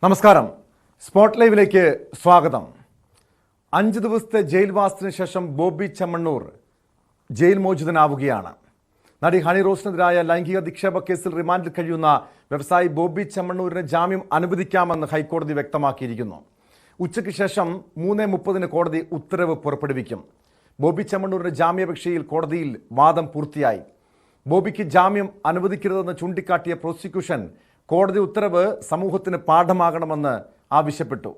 നമസ്കാരം. സ്പോട്ട് ലൈവിലേക്ക് സ്വാഗതം. 5 ദിവസത്തെ ജയിൽവാസത്തിന് ശേഷം ബോബി ചെമ്മണ്ണൂർ ജയിൽ മോചിതനാവുകയാണ്. നടി ഹണി റോസിനെതിരായ ലൈംഗിക അധിക്ഷേപ കേസിൽ റിമാൻഡിൽ കഴിയുന്ന വ്യവസായി ബോബി ചെമ്മണ്ണൂരിന് ജാമ്യം അനുവദിക്കാമെന്ന് ഹൈക്കോടതി വ്യക്തമാക്കിയിരിക്കുന്നു. ഉച്ചയ്ക്ക് ശേഷം 3:30 കോടതി ഉത്തരവ് പുറപ്പെടുവിക്കും. ബോബി ചെമ്മണ്ണൂരിന്റെ ജാമ്യാപേക്ഷയിൽ കോടതിയിൽ വാദം പൂർത്തിയായി. ബോബിക്ക് ജാമ്യം അനുവദിക്കരുതെന്ന് ചൂണ്ടിക്കാട്ടിയ പ്രോസിക്യൂഷൻ കോടതി ഉത്തരവ് സമൂഹത്തിന് പാഠമാകണമെന്ന് ആവശ്യപ്പെട്ടു.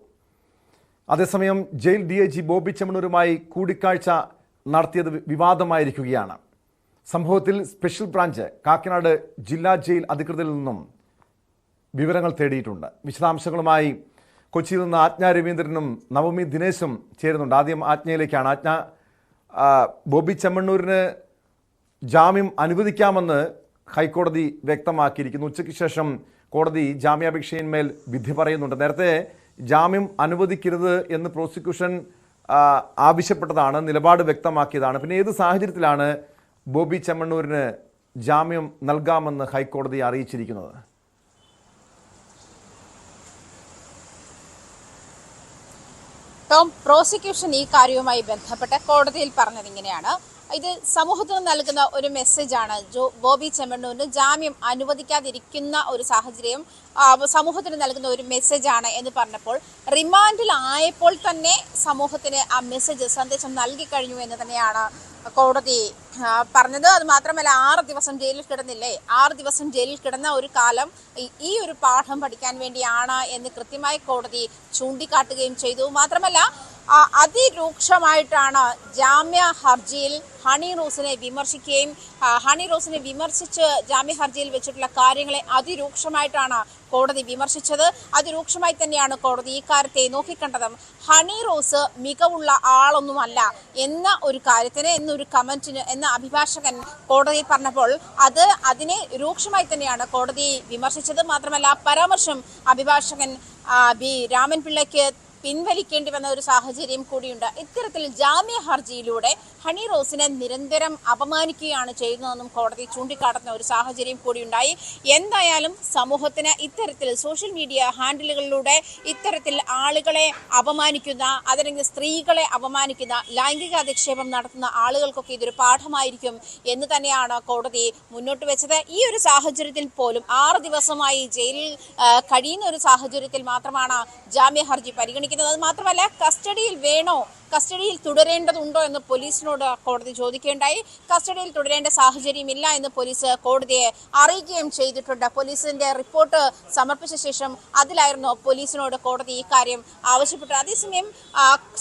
അതേസമയം ജയിൽ DIG ബോബി ചെമ്മണ്ണൂരുമായി കൂടിക്കാഴ്ച നടത്തിയത് വിവാദമായിരിക്കുകയാണ്. സംഭവത്തിൽ സ്പെഷ്യൽ ബ്രാഞ്ച് കാക്കനാട് ജില്ലാ ജയിൽ അധികൃതരിൽ നിന്നും വിവരങ്ങൾ തേടിയിട്ടുണ്ട്. വിശദാംശങ്ങളുമായി കൊച്ചിയിൽ നിന്ന് ആജ്ഞ രവീന്ദ്രനും നവമി ദിനേശും ചേരുന്നുണ്ട്. ആദ്യം ആജ്ഞയിലേക്കാണ്. ആജ്ഞ, ബോബി ചെമ്മണ്ണൂരിന് ജാമ്യം അനുവദിക്കാമെന്ന് ഹൈക്കോടതി വ്യക്തമാക്കിയിരിക്കുന്നു. ഉച്ചയ്ക്ക് ശേഷം കോടതി ജാമ്യാപേക്ഷയിന്മേൽ വിധി പറയുന്നുണ്ട്. നേരത്തെ ജാമ്യം അനുവദിക്കരുത് എന്ന് പ്രോസിക്യൂഷൻ ആവശ്യപ്പെട്ടതാണ്, നിലപാട് വ്യക്തമാക്കിയതാണ്. പിന്നെ ഏത് സാഹചര്യത്തിലാണ് ബോബി ചെമ്മണ്ണൂരിന് ജാമ്യം നൽകാമെന്ന് ഹൈക്കോടതി അറിയിച്ചിരിക്കുന്നത്? ടോം, പ്രോസിക്യൂഷൻ ഈ കാര്യവുമായി ബന്ധപ്പെട്ട് കോടതിയിൽ പറഞ്ഞത് ഇങ്ങനെയാണ്. ഇത് സമൂഹത്തിന് നൽകുന്ന ഒരു മെസ്സേജാണ്. ബോബി ചെമ്മണ്ണൂരിന് ജാമ്യം അനുവദിക്കാതിരിക്കുന്ന ഒരു സാഹചര്യം സമൂഹത്തിന് നൽകുന്ന ഒരു മെസ്സേജാണ് എന്ന് പറഞ്ഞപ്പോൾ റിമാൻഡിൽ ആയപ്പോൾ തന്നെ സമൂഹത്തിന് ആ മെസ്സേജ് സന്ദേശം നൽകി കഴിഞ്ഞു എന്ന് തന്നെയാണ് കോടതി പറഞ്ഞത്. അത് മാത്രമല്ല, 6 ദിവസം ജയിലിൽ കിടന്നില്ലേ, 6 ദിവസം ജയിലിൽ കിടന്ന ഒരു കാലം ഈ ഒരു പാഠം പഠിക്കാൻ വേണ്ടിയാണ് എന്ന് കൃത്യമായി കോടതി ചൂണ്ടിക്കാട്ടുകയും ചെയ്തു. മാത്രമല്ല, അതിരൂക്ഷമായിട്ടാണ് ജാമ്യ ഹർജിയിൽ ഹണി റോസിനെ വിമർശിക്കുകയും ഹണി റോസിനെ വിമർശിച്ച് ജാമ്യ ഹർജിയിൽ വെച്ചിട്ടുള്ള കാര്യങ്ങളെ അതിരൂക്ഷമായിട്ടാണ് കോടതി വിമർശിച്ചത്. അതിരൂക്ഷമായി തന്നെയാണ് കോടതി ഈ കാര്യത്തെ നോക്കിക്കണ്ടതും. ഹണി റോസ് മികവുള്ള ആളൊന്നുമല്ല എന്ന ഒരു കാര്യത്തിന്, എന്നൊരു കമന്റിന്, എന്ന അഭിഭാഷകൻ കോടതിയിൽ പറഞ്ഞപ്പോൾ അതിനെ രൂക്ഷമായി തന്നെയാണ് കോടതി വിമർശിച്ചത്. മാത്രമല്ല, പരാമർശം അഭിഭാഷകൻ ബി രാമൻപിള്ളയ്ക്ക് പിൻവലിക്കേണ്ടി വന്ന ഒരു സാഹചര്യം കൂടിയുണ്ട്. ഇത്തരത്തിൽ ജാമ്യ ഹർജിയിലൂടെ ഹണി റോസിനെ നിരന്തരം അപമാനിക്കുകയാണ് ചെയ്യുന്നതെന്നും കോടതി ചൂണ്ടിക്കാട്ടുന്ന ഒരു സാഹചര്യം കൂടിയുണ്ടായി. എന്തായാലും സമൂഹത്തിന് ഇത്തരത്തിൽ സോഷ്യൽ മീഡിയ ഹാൻഡിലുകളിലൂടെ ഇത്തരത്തിൽ ആളുകളെ അപമാനിക്കുന്ന, അതല്ലെങ്കിൽ സ്ത്രീകളെ അപമാനിക്കുന്ന, ലൈംഗിക അധിക്ഷേപം നടത്തുന്ന ആളുകൾക്കൊക്കെ ഇതൊരു പാഠമായിരിക്കും എന്ന് തന്നെയാണ് കോടതി മുന്നോട്ട് വെച്ചത്. ഈ ഒരു സാഹചര്യത്തിൽ പോലും 6 ദിവസമായി ജയിലിൽ കഴിയുന്ന ഒരു സാഹചര്യത്തിൽ മാത്രമാണ് ജാമ്യ ഹർജി പരിഗണിക്കുന്നത്. അത് മാത്രമല്ല, കസ്റ്റഡിയിൽ വേണോ, കസ്റ്റഡിയിൽ തുടരേണ്ടതുണ്ടോ എന്ന് പോലീസിനോട് കോടതി ചോദിക്കുകയുണ്ടായി. കസ്റ്റഡിയിൽ തുടരേണ്ട സാഹചര്യമില്ല എന്ന് പോലീസ് കോടതിയെ അറിയിക്കുകയും ചെയ്തിട്ടുണ്ട്. പോലീസിന്റെ റിപ്പോർട്ട് സമർപ്പിച്ച ശേഷം അതിലായിരുന്നു പോലീസിനോട് കോടതി ഈ കാര്യം ആവശ്യപ്പെട്ടത്. അതേസമയം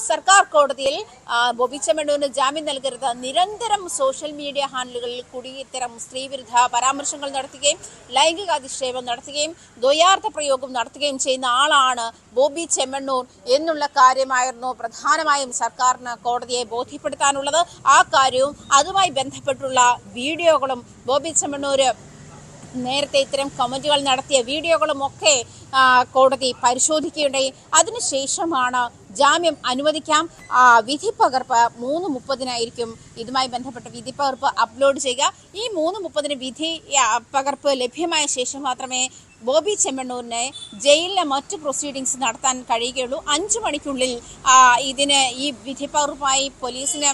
സർക്കാർ കോടതിയിൽ ബോബി ചെമ്മണ്ണൂരിന് ജാമ്യം നൽകരുത്, നിരന്തരം സോഷ്യൽ മീഡിയ ഹാൻഡിലുകളിൽ കൂടി ഇത്തരം സ്ത്രീവിരുദ്ധ പരാമർശങ്ങൾ നടത്തുകയും ലൈംഗിക അധിക്ഷേപം നടത്തുകയും ദ്വയാർത്ഥ പ്രയോഗം നടത്തുകയും ചെയ്യുന്ന ആളാണ് ബോബി ചെമ്മണ്ണൂർ എന്നുള്ള കാര്യമായിരുന്നു പ്രധാനമായും സർക്കാരിന് കോടതിയെ ബോധ്യപ്പെടുത്താനുള്ളത്. ആ കാര്യവും അതുമായി ബന്ധപ്പെട്ടുള്ള വീഡിയോകളും ബോബി ചെമ്മണ്ണൂർ നേരത്തെ ഇത്തരം കമന്റുകൾ നടത്തിയ വീഡിയോകളും ഒക്കെ കോടതി പരിശോധിക്കുകയുണ്ടായി. അതിനുശേഷമാണ് ജാമ്യം അനുവദിക്കാം, വിധി പകർപ്പ് 3:30 ഇതുമായി ബന്ധപ്പെട്ട വിധി പകർപ്പ് അപ്ലോഡ് ചെയ്യുക. ഈ 3:30 വിധി പകർപ്പ് ലഭ്യമായ ശേഷം മാത്രമേ ബോബി ചെമ്മണ്ണൂരിനെ ജയിലിലെ മറ്റ് പ്രൊസീഡിങ്സ് നടത്താൻ കഴിയുകയുള്ളൂ. 5 മണിക്കുള്ളിൽ ഈ വിധി പകർപ്പുമായി പോലീസിന്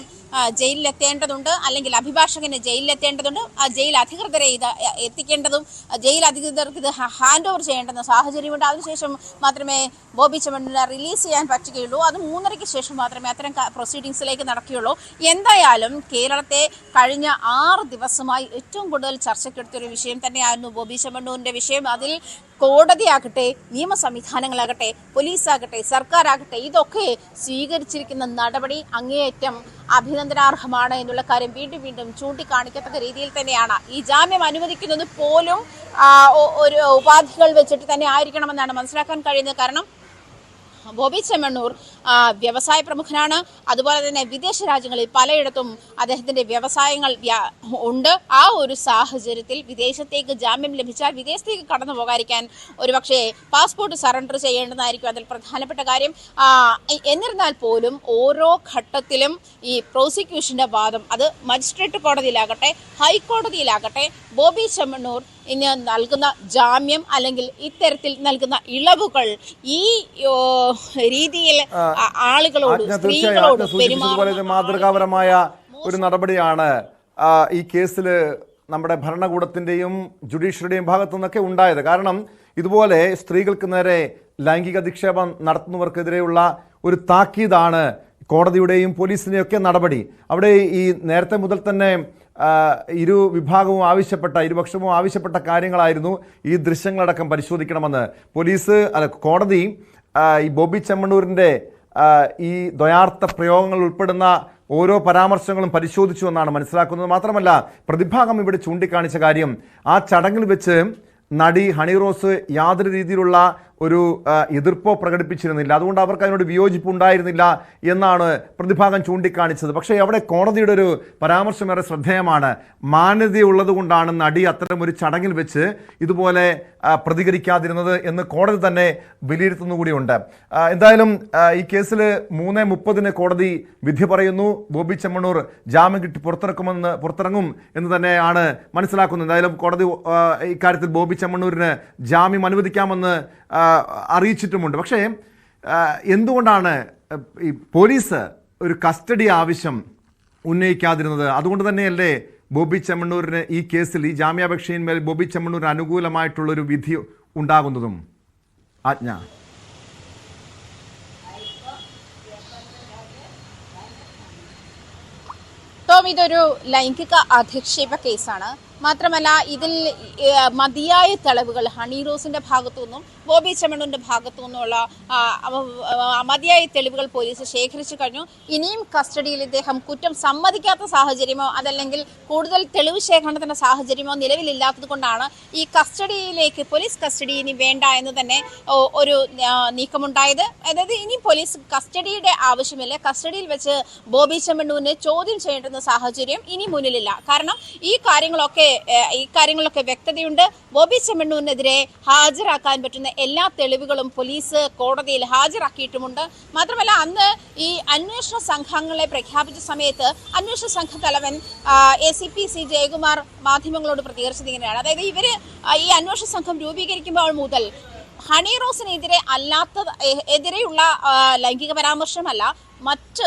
ജയിലിലെത്തേണ്ടതുണ്ട്, അല്ലെങ്കിൽ അഭിഭാഷകന് ജയിലിലെത്തേണ്ടതുണ്ട്. ജയിൽ അധികൃതരെ ഇത് എത്തിക്കേണ്ടതും ജയിൽ അധികൃതർക്ക് ഇത് ഹാൻഡ് ഓവർ ചെയ്യേണ്ടുന്ന സാഹചര്യമുണ്ട്. അതിനുശേഷം മാത്രമേ ബോബി ചെമ്മണ്ണൂരിനെ റിലീസ് ചെയ്യാൻ പറ്റുകയുള്ളൂ. അത് 3:30 ശേഷം മാത്രമേ അത്തരം പ്രൊസീഡിങ്സിലേക്ക് നടക്കുകയുള്ളൂ. എന്തായാലും കേരളത്തെ കഴിഞ്ഞ 6 ദിവസമായി ഏറ്റവും കൂടുതൽ ചർച്ചയ്ക്കെടുത്തൊരു വിഷയം തന്നെയായിരുന്നു ബോബി ചെമ്മണ്ണൂരിന്റെ വിഷയം. അതിൽ കോടതിയാകട്ടെ, നിയമ സംവിധാനങ്ങളാകട്ടെ, പോലീസാകട്ടെ, സർക്കാരാകട്ടെ, ഇതൊക്കെ സ്വീകരിച്ചിരിക്കുന്ന നടപടി അങ്ങേയറ്റം അഭിനന്ദനാർഹമാണ് എന്നുള്ള കാര്യം വീണ്ടും വീണ്ടും ചൂണ്ടിക്കാണിക്കത്തക്ക രീതിയിൽ തന്നെയാണ്. ഈ ജാമ്യം അനുവദിക്കുന്നത് പോലും ഒരു ഉപാധികൾ വെച്ചിട്ട് തന്നെ ആയിരിക്കണമെന്നാണ് മനസ്സിലാക്കാൻ കഴിയുന്നത്. കാരണം ബോബി ചെമ്മണ്ണൂർ വ്യവസായ പ്രമുഖനാണ്. അതുപോലെ തന്നെ വിദേശ രാജ്യങ്ങളിൽ പലയിടത്തും അദ്ദേഹത്തിന്റെ വ്യവസായങ്ങൾ ഉണ്ട്. ആ ഒരു സാഹചര്യത്തിൽ വിദേശത്തേക്ക് ജാമ്യം ലഭിച്ചാൽ വിദേശത്തേക്ക് കടന്നു പോകാതിരിക്കാൻ ഒരുപക്ഷെ പാസ്പോർട്ട് സറണ്ടർ ചെയ്യേണ്ടതായിരിക്കും അതിൽ പ്രധാനപ്പെട്ട കാര്യം. എന്നിരുന്നാൽ പോലും ഓരോ ഘട്ടത്തിലും ഈ പ്രോസിക്യൂഷന്റെ വാദം അത് മജിസ്ട്രേറ്റ് കോടതിയിലാകട്ടെ ഹൈക്കോടതിയിലാകട്ടെ ബോബി ചെമ്മണ്ണൂർ ഇന്ന് നൽകുന്ന ജാമ്യം അല്ലെങ്കിൽ ഇത്തരത്തിൽ നൽകുന്ന ഇളവുകൾ ഈ രീതിയിൽ ആളുകളോട് സ്ത്രീകളോട് പെരുമാറുന്ന മാതൃകാപരമായ ഒരു നടപടിയാണ് ഈ കേസിൽ നമ്മുടെ ഭരണകൂടത്തിന്റെയും ജുഡീഷ്യറിയുടെയും ഭാഗത്തു നിന്നൊക്കെ ഉണ്ടായത്. കാരണം ഇതുപോലെ സ്ത്രീകൾക്ക് നേരെ ലൈംഗിക അധിക്ഷേപം നടത്തുന്നവർക്കെതിരെയുള്ള ഒരു താക്കീതാണ് കോടതിയുടെയും പോലീസിൻ്റെയും ഒക്കെ നടപടി. അവിടെ ഈ നേരത്തെ മുതൽ തന്നെ ഇരുവിഭാഗവും ഇരുപക്ഷവും ആവശ്യപ്പെട്ട കാര്യങ്ങളായിരുന്നു ഈ ദൃശ്യങ്ങളടക്കം പരിശോധിക്കണമെന്ന്. കോടതി ഈ ബോബി ചെമ്മണ്ണൂരിൻ്റെ ഈ ദ്വയാർത്ഥ പ്രയോഗങ്ങൾ ഉൾപ്പെടുന്ന ഓരോ പരാമർശങ്ങളും പരിശോധിച്ചു എന്നാണ് മനസ്സിലാക്കുന്നത്. മാത്രമല്ല പ്രതിഭാഗം ഇവിടെ ചൂണ്ടിക്കാണിച്ച കാര്യം, ആ ചടങ്ങിൽ വെച്ച് നടി ഹണി റോസ് യാതൊരു രീതിയിലുള്ള ഒരു എതിർപ്പോ പ്രകടിപ്പിച്ചിരുന്നില്ല, അതുകൊണ്ട് അവർക്ക് അതിനോട് വിയോജിപ്പുണ്ടായിരുന്നില്ല എന്നാണ് പ്രതിഭാഗം ചൂണ്ടിക്കാണിച്ചത്. പക്ഷേ അവിടെ കോടതിയുടെ ഒരു പരാമർശം ഏറെ ശ്രദ്ധേയമാണ്. മാന്യതയുള്ളത് കൊണ്ടാണ് നടി അത്തരം ഒരു ചടങ്ങിൽ വെച്ച് ഇതുപോലെ പ്രതികരിക്കാതിരുന്നത് എന്ന് കോടതി തന്നെ വിലയിരുത്തുന്നു കൂടിയുണ്ട്. എന്തായാലും ഈ കേസിൽ 3:30 കോടതി വിധി പറയുന്നു. ബോബി ചെമ്മണ്ണൂർ ജാമ്യം കിട്ടി പുറത്തിറങ്ങും എന്ന് തന്നെയാണ് മനസ്സിലാക്കുന്നത്. എന്തായാലും കോടതി ഇക്കാര്യത്തിൽ ബോബി ചെമ്മണ്ണൂരിന് ജാമ്യം അനുവദിക്കാമെന്ന് അറിയിച്ചിട്ടുമുണ്ട്. പക്ഷേ എന്തുകൊണ്ടാണ് ഈ പോലീസ് ഒരു കസ്റ്റഡി ആവശ്യം ഉന്നയിക്കാതിരുന്നത്? അതുകൊണ്ട് തന്നെയല്ലേ ബോബി ചെമ്മണ്ണൂരിന് ഈ കേസിൽ ഈ ജാമ്യാപേക്ഷയിന്മേൽ ബോബി ചെമ്മണ്ണൂരിന് അനുകൂലമായിട്ടുള്ളൊരു വിധി ഉണ്ടാകുന്നതും? ആജ്ഞ ഇതൊരു ലൈംഗിക അധിക്ഷേപ കേസാണ്. മാത്രമല്ല ഇതിൽ മതിയായ തെളിവുകൾ ഹണി റോസിന്റെ ഭാഗത്തു നിന്നും ബോബി ചെമ്മണ്ണൂരിന്റെ ഭാഗത്തു നിന്നുള്ള മതിയായ തെളിവുകൾ പോലീസ് ശേഖരിച്ചു കഴിഞ്ഞു. ഇനിയും കസ്റ്റഡിയിൽ ഇദ്ദേഹം കുറ്റം സമ്മതിക്കാത്ത സാഹചര്യമോ അതല്ലെങ്കിൽ കൂടുതൽ തെളിവ് ശേഖരണത്തിന്റെ സാഹചര്യമോ നിലവിലില്ലാത്തത് കൊണ്ടാണ് ഈ കസ്റ്റഡിയിലേക്ക് പോലീസ് കസ്റ്റഡി ഇനി വേണ്ട എന്ന് തന്നെ ഒരു നീക്കമുണ്ടായത്. അതായത് ഇനി പോലീസ് കസ്റ്റഡിയുടെ ആവശ്യമില്ല, കസ്റ്റഡിയിൽ വെച്ച് ബോബി ചെമ്മണ്ണൂരിനെ ചോദ്യം ചെയ്യേണ്ടുന്ന സാഹചര്യം ഇനി മുന്നിലില്ല. കാരണം ഈ കാര്യങ്ങളൊക്കെ വ്യക്തതയുണ്ട്. ബോബി ചെമ്മണ്ണൂരിനെതിരെ ഹാജരാക്കാൻ പറ്റുന്ന എല്ലാ തെളിവുകളും പോലീസ് കോടതിയിൽ ഹാജരാക്കിയിട്ടുമുണ്ട്. മാത്രമല്ല അന്ന് ഈ അന്വേഷണ സംഘങ്ങളെ പ്രഖ്യാപിച്ച സമയത്ത് അന്വേഷണ സംഘ തലവൻ ACP C ജയകുമാർ മാധ്യമങ്ങളോട് പ്രതികരിച്ചത് ഇങ്ങനെയാണ്. അതായത് ഇവര് ഈ അന്വേഷണ സംഘം രൂപീകരിക്കുമ്പോൾ മുതൽ ഹണി റോസിനെതിരെയുള്ള ലൈംഗിക പരാമർശമല്ല, മറ്റ്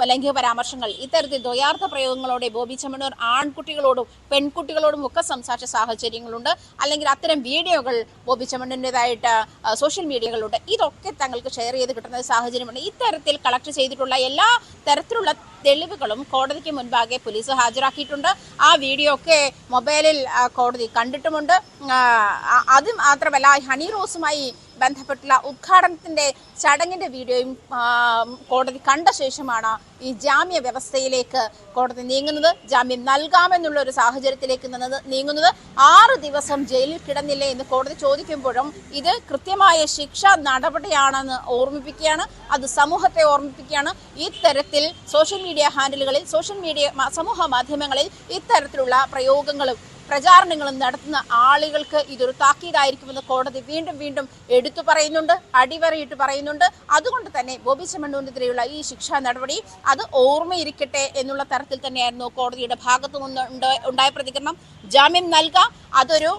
ലൈംഗിക പരാമർശങ്ങൾ ഇത്തരത്തിൽ ദ്വയാർത്ഥ പ്രയോഗങ്ങളോടെ ബോബി ചെമ്മണ്ണൂർ ആൺകുട്ടികളോടും പെൺകുട്ടികളോടും ഒക്കെ സംസാരിച്ച സാഹചര്യങ്ങളുണ്ട്. അല്ലെങ്കിൽ അത്തരം വീഡിയോകൾ ബോബി ചെമ്മണ്ണൂരിൻ്റെതായിട്ട് സോഷ്യൽ മീഡിയകളിലുണ്ട്. ഇതൊക്കെ തങ്ങൾക്ക് ഷെയർ ചെയ്ത് കിട്ടുന്ന സാഹചര്യമുണ്ട്. ഇത്തരത്തിൽ കളക്ട് ചെയ്തിട്ടുള്ള എല്ലാ തരത്തിലുള്ള തെളിവുകളും കോടതിക്ക് മുൻപാകെ പോലീസ് ഹാജരാക്കിയിട്ടുണ്ട്. ആ വീഡിയോ ഒക്കെ മൊബൈലിൽ കോടതി കണ്ടിട്ടുമുണ്ട്. അത് മാത്രമല്ല ഹണി റോസുമായി ബന്ധപ്പെട്ടുള്ള ഉദ്ഘാടനത്തിന്റെ ചടങ്ങിന്റെ വീഡിയോയും കോടതി കണ്ട ശേഷമാണ് ഈ ജാമ്യ വ്യവസ്ഥയിലേക്ക് കോടതി നീങ്ങുന്നത്. ജാമ്യം നൽകാമെന്നുള്ള ഒരു സാഹചര്യത്തിലേക്ക് നീങ്ങുന്നത്. 6 ദിവസം ജയിലിൽ കിടന്നില്ലേ എന്ന് കോടതി ചോദിക്കുമ്പോഴും ഇത് കൃത്യമായ ശിക്ഷാ നടപടിയാണെന്ന് ഓർമ്മിപ്പിക്കുകയാണ്. അത് സമൂഹത്തെ ഓർമ്മിപ്പിക്കുകയാണ്. ഇത്തരത്തിൽ സോഷ്യൽ മീഡിയ ഹാൻഡിലുകളിൽ സമൂഹ മാധ്യമങ്ങളിൽ ഇത്തരത്തിലുള്ള പ്രയോഗങ്ങളും പ്രചാരണങ്ങളും നടത്തുന്ന ആളുകൾക്ക് ഇതൊരു താക്കീതായിരിക്കുമെന്ന് കോടതി വീണ്ടും വീണ്ടും എടുത്തു പറയുന്നുണ്ട്, അടിവരയിട്ട് പറയുന്നുണ്ട്. അതുകൊണ്ട് തന്നെ ബോബി ചെമ്മണ്ണൂരിനെതിരെയുള്ള ഈ ശിക്ഷാ നടപടി അത് ഓർമ്മയിരിക്കട്ടെ എന്നുള്ള തരത്തിൽ തന്നെയായിരുന്നു കോടതിയുടെ ഭാഗത്തു നിന്ന് ഉണ്ടായ പ്രതികരണം. ജാമ്യം നൽകാം, അതൊരു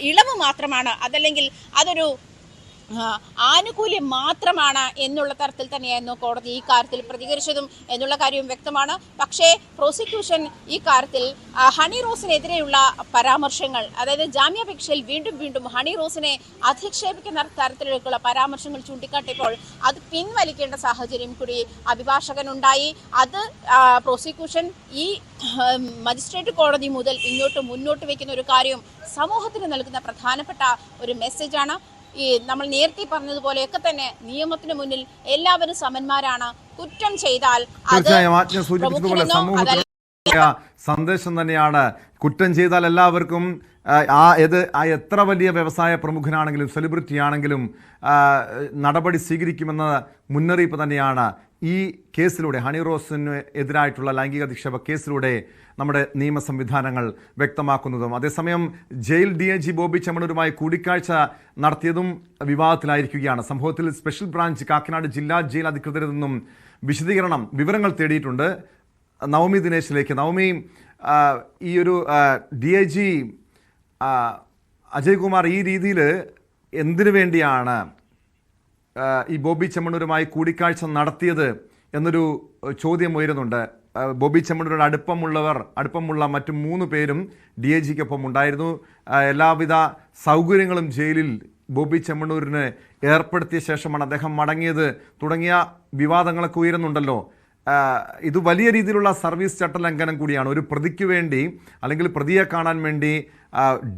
ഇളവ് മാത്രമാണ്, അതല്ലെങ്കിൽ അതൊരു ആനുകൂല്യം മാത്രമാണ് എന്നുള്ള തരത്തിൽ തന്നെയായിരുന്നു കോടതി ഈ കാര്യത്തിൽ പ്രതികരിച്ചതും എന്നുള്ള കാര്യവും വ്യക്തമാണ്. പക്ഷേ പ്രോസിക്യൂഷൻ ഈ കാര്യത്തിൽ ഹണി റോസിനെതിരെയുള്ള പരാമർശങ്ങൾ, അതായത് ജാമ്യാപേക്ഷയിൽ വീണ്ടും വീണ്ടും ഹണി റോസിനെ അധിക്ഷേപിക്കുന്ന തരത്തിലേക്കുള്ള പരാമർശങ്ങൾ ചൂണ്ടിക്കാട്ടിയപ്പോൾ അത് പിൻവലിക്കേണ്ട സാഹചര്യം കൂടി അഭിഭാഷകനുണ്ടായി. അത് പ്രോസിക്യൂഷൻ ഈ മജിസ്ട്രേറ്റ് കോടതി മുതൽ മുന്നോട്ട് വയ്ക്കുന്ന ഒരു കാര്യം സമൂഹത്തിന് നൽകുന്ന പ്രധാനപ്പെട്ട ഒരു മെസ്സേജാണ്. ഈ നമ്മൾ നേരത്തെ പറഞ്ഞതുപോലെയൊക്കെ തന്നെ നിയമത്തിന് മുന്നിൽ എല്ലാവരും സമന്മാരാണ്. കുറ്റം ചെയ്താൽ സന്ദേശം തന്നെയാണ്. കുറ്റം ചെയ്താൽ എല്ലാവർക്കും എത്ര വലിയ വ്യവസായ പ്രമുഖനാണെങ്കിലും സെലിബ്രിറ്റി ആണെങ്കിലും നടപടി സ്വീകരിക്കുമെന്ന മുന്നറിയിപ്പ് തന്നെയാണ് ഈ കേസിലൂടെ ഹണി റോസിന് എതിരായിട്ടുള്ള ലൈംഗിക അധിക്ഷേപ കേസിലൂടെ നമ്മുടെ നിയമ സംവിധാനങ്ങൾ വ്യക്തമാക്കുന്നതും. അതേസമയം ജയിൽ DIG ബോബി ചെമ്മണൂരുമായി കൂടിക്കാഴ്ച നടത്തിയതും വിവാദത്തിലായിരിക്കുകയാണ്. സംഭവത്തിൽ സ്പെഷ്യൽ ബ്രാഞ്ച് കാക്കനാട് ജില്ലാ ജയിൽ അധികൃതരിൽ നിന്നും വിവരങ്ങൾ തേടിയിട്ടുണ്ട്. നവമി ദിനേശിലേക്ക്. നവമി, ഈ ഒരു DIG അജയ് കുമാർ ഈ രീതിയിൽ എന്തിനു വേണ്ടിയാണ് ഈ ബോബി ചെമ്മണൂരുമായി കൂടിക്കാഴ്ച നടത്തിയത് എന്നൊരു ചോദ്യം ഉയരുന്നുണ്ട്. ബോബി ചെമ്മണൂരുടെ അടുപ്പമുള്ള മറ്റു 3 പേരും DIGക്കൊപ്പം ഉണ്ടായിരുന്നു. എല്ലാവിധ സൗകര്യങ്ങളും ജയിലിൽ ബോബി ചെമ്മണൂരിന് ഏർപ്പെടുത്തിയ ശേഷമാണ് അദ്ദേഹം മടങ്ങിയത് തുടങ്ങിയ വിവാദങ്ങളൊക്കെ ഉയരുന്നുണ്ടല്ലോ. ഇത് വലിയ രീതിയിലുള്ള സർവീസ് ചട്ടലംഘനം കൂടിയാണ്. ഒരു പ്രതിക്ക് വേണ്ടി അല്ലെങ്കിൽ പ്രതിയെ കാണാൻ വേണ്ടി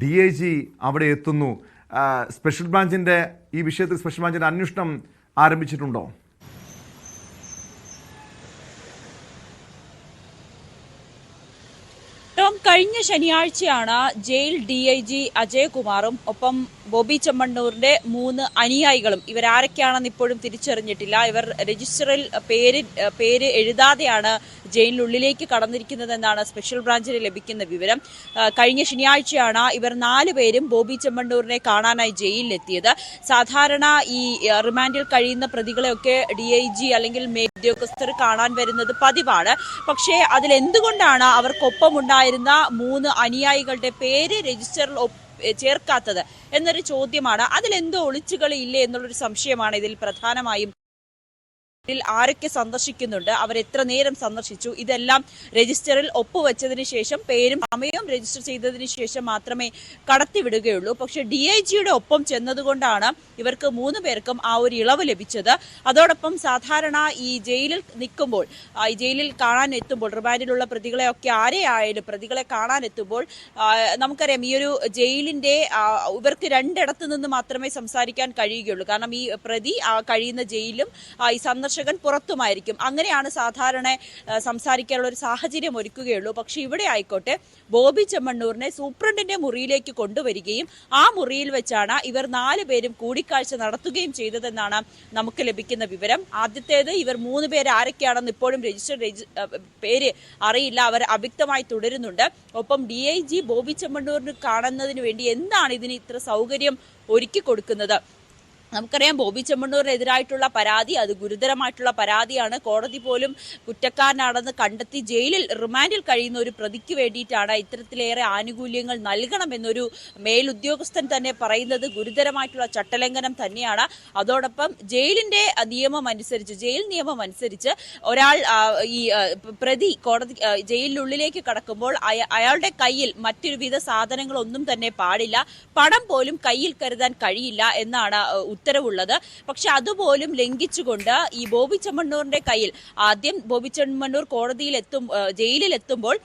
DIG അവിടെ എത്തുന്നു. സ്പെഷ്യൽ ബ്രാഞ്ചിൻ്റെ ഈ വിഷയത്തിൽ സ്പെഷ്യൽ ബ്രാഞ്ചിൻ്റെ അന്വേഷണം ആരംഭിച്ചിട്ടുണ്ടോ? കഴിഞ്ഞ ശനിയാഴ്ചയാണ് ജയിൽ DIG അജയ് കുമാറും ഒപ്പം ബോബി ചെമ്മണ്ണൂരിന്റെ 3 അനുയായികളും, ഇവരാരൊക്കെയാണെന്ന് ഇപ്പോഴും തിരിച്ചറിഞ്ഞിട്ടില്ല, ഇവർ രജിസ്റ്ററിൽ പേര് എഴുതാതെയാണ് ജയിലിനുള്ളിലേക്ക് കടന്നിരിക്കുന്നതെന്നാണ് സ്പെഷ്യൽ ബ്രാഞ്ചിന് ലഭിക്കുന്ന വിവരം. കഴിഞ്ഞ ശനിയാഴ്ചയാണ് ഇവർ 4 പേരും ബോബി ചെമ്മണ്ണൂരിനെ കാണാനായി ജയിലിലെത്തിയത്. സാധാരണ ഈ റിമാൻഡിൽ കഴിയുന്ന പ്രതികളെയൊക്കെ DIG അല്ലെങ്കിൽ മേലുദ്യോഗസ്ഥർ കാണാൻ വരുന്നത് പതിവാണ്. പക്ഷേ അതിലെന്തുകൊണ്ടാണ് അവർക്കൊപ്പമുണ്ടായിരുന്ന 3 അനുയായികളുടെ പേര് രജിസ്റ്ററിൽ ചേർക്കാത്തത് എന്നൊരു ചോദ്യമാണ്. അതിലെന്തോ ഒളിച്ചുകളി ഇല്ലേ എന്നുള്ളൊരു സംശയമാണ് ഇതിൽ പ്രധാനമായും. ആരൊക്കെ സന്ദർശിക്കുന്നുണ്ട്, അവരെത്ര നേരം സന്ദർശിച്ചു, ഇതെല്ലാം രജിസ്റ്ററിൽ ഒപ്പുവെച്ചതിന് ശേഷം പേരും സമയവും രജിസ്റ്റർ ചെയ്തതിന് ശേഷം മാത്രമേ കടത്തിവിടുകയുള്ളൂ. പക്ഷെ DIGയുടെ ഒപ്പം ചെന്നതുകൊണ്ടാണ് ഇവർക്ക് 3 പേർക്കും ആ ഒരു ഇളവ് ലഭിച്ചത്. അതോടൊപ്പം സാധാരണ ഈ ജയിലിൽ നിൽക്കുമ്പോൾ, ഈ ജയിലിൽ കാണാൻ എത്തുമ്പോൾ, റിമാൻഡിലുള്ള പ്രതികളെയൊക്കെ ആരെയായാലും പ്രതികളെ കാണാൻ എത്തുമ്പോൾ നമുക്കറിയാം ഈ ഒരു ജയിലിന്റെ ഇവർക്ക് 2 ഇടത്തു നിന്ന് മാത്രമേ സംസാരിക്കാൻ കഴിയുകയുള്ളൂ. കാരണം ഈ പ്രതി കഴിയുന്ന ജയിലും ഈ സന്ദർശകൻ പുറത്തുമായിരിക്കും. അങ്ങനെയാണ് സാധാരണ സംസാരിക്കാനുള്ള ഒരു സാഹചര്യം ഒരുക്കുകയുള്ളൂ. പക്ഷെ ഇവിടെ ആയിക്കോട്ടെ, ബോബി ചെമ്മണ്ണൂരിനെ സൂപ്രണ്ടിന്റെ മുറിയിലേക്ക് കൊണ്ടുവരികയും ആ മുറിയിൽ വെച്ചാണ് ഇവർ 4 പേരും കൂടിക്കാഴ്ച നടത്തുകയും ചെയ്തതെന്നാണ് നമുക്ക് ലഭിക്കുന്ന വിവരം. ആദ്യത്തേത് ഇവർ 3 പേര് ആരൊക്കെയാണെന്ന് ഇപ്പോഴും പേര് അറിയില്ല, അവർ അവ്യക്തമായി തുടരുന്നുണ്ട്. ഒപ്പം DIG ബോബി ചെമ്മണ്ണൂരിന് കാണുന്നതിന് വേണ്ടി എന്താണ് ഇതിന് ഇത്ര സൗകര്യം ഒരുക്കി കൊടുക്കുന്നത്? നമുക്കറിയാം ബോബി ചെമ്മണ്ണൂരിനെതിരായിട്ടുള്ള പരാതി അത് ഗുരുതരമായിട്ടുള്ള പരാതിയാണ്. കോടതി പോലും കുറ്റക്കാരനാണെന്ന് കണ്ടെത്തി ജയിലിൽ റിമാൻഡിൽ കഴിയുന്ന ഒരു പ്രതിക്ക് വേണ്ടിയിട്ടാണ് ഇത്തരത്തിലേറെ ആനുകൂല്യങ്ങൾ നൽകണമെന്നൊരു മേലുദ്യോഗസ്ഥൻ തന്നെ പറയുന്നത് ഗുരുതരമായിട്ടുള്ള ചട്ടലംഘനം തന്നെയാണ്. അതോടൊപ്പം ജയിലിന്റെ ജയിൽ നിയമം അനുസരിച്ച് ഒരാൾ ഈ പ്രതി കോടതി ജയിലിനുള്ളിലേക്ക് കടക്കുമ്പോൾ അയാളുടെ കയ്യിൽ മറ്റൊരുവിധ സാധനങ്ങളൊന്നും തന്നെ പാടില്ല, പണം പോലും കയ്യിൽ കരുതാൻ കഴിയില്ല എന്നാണ് ഉത്തരവുള്ളത്. പക്ഷെ അതുപോലും ലംഘിച്ചുകൊണ്ട് ഈ ബോബി ചെമ്മണ്ണൂരിന്റെ കയ്യിൽ ആദ്യം ബോബി ചെമ്മണ്ണൂർ ജയിലിലെത്തുമ്പോൾ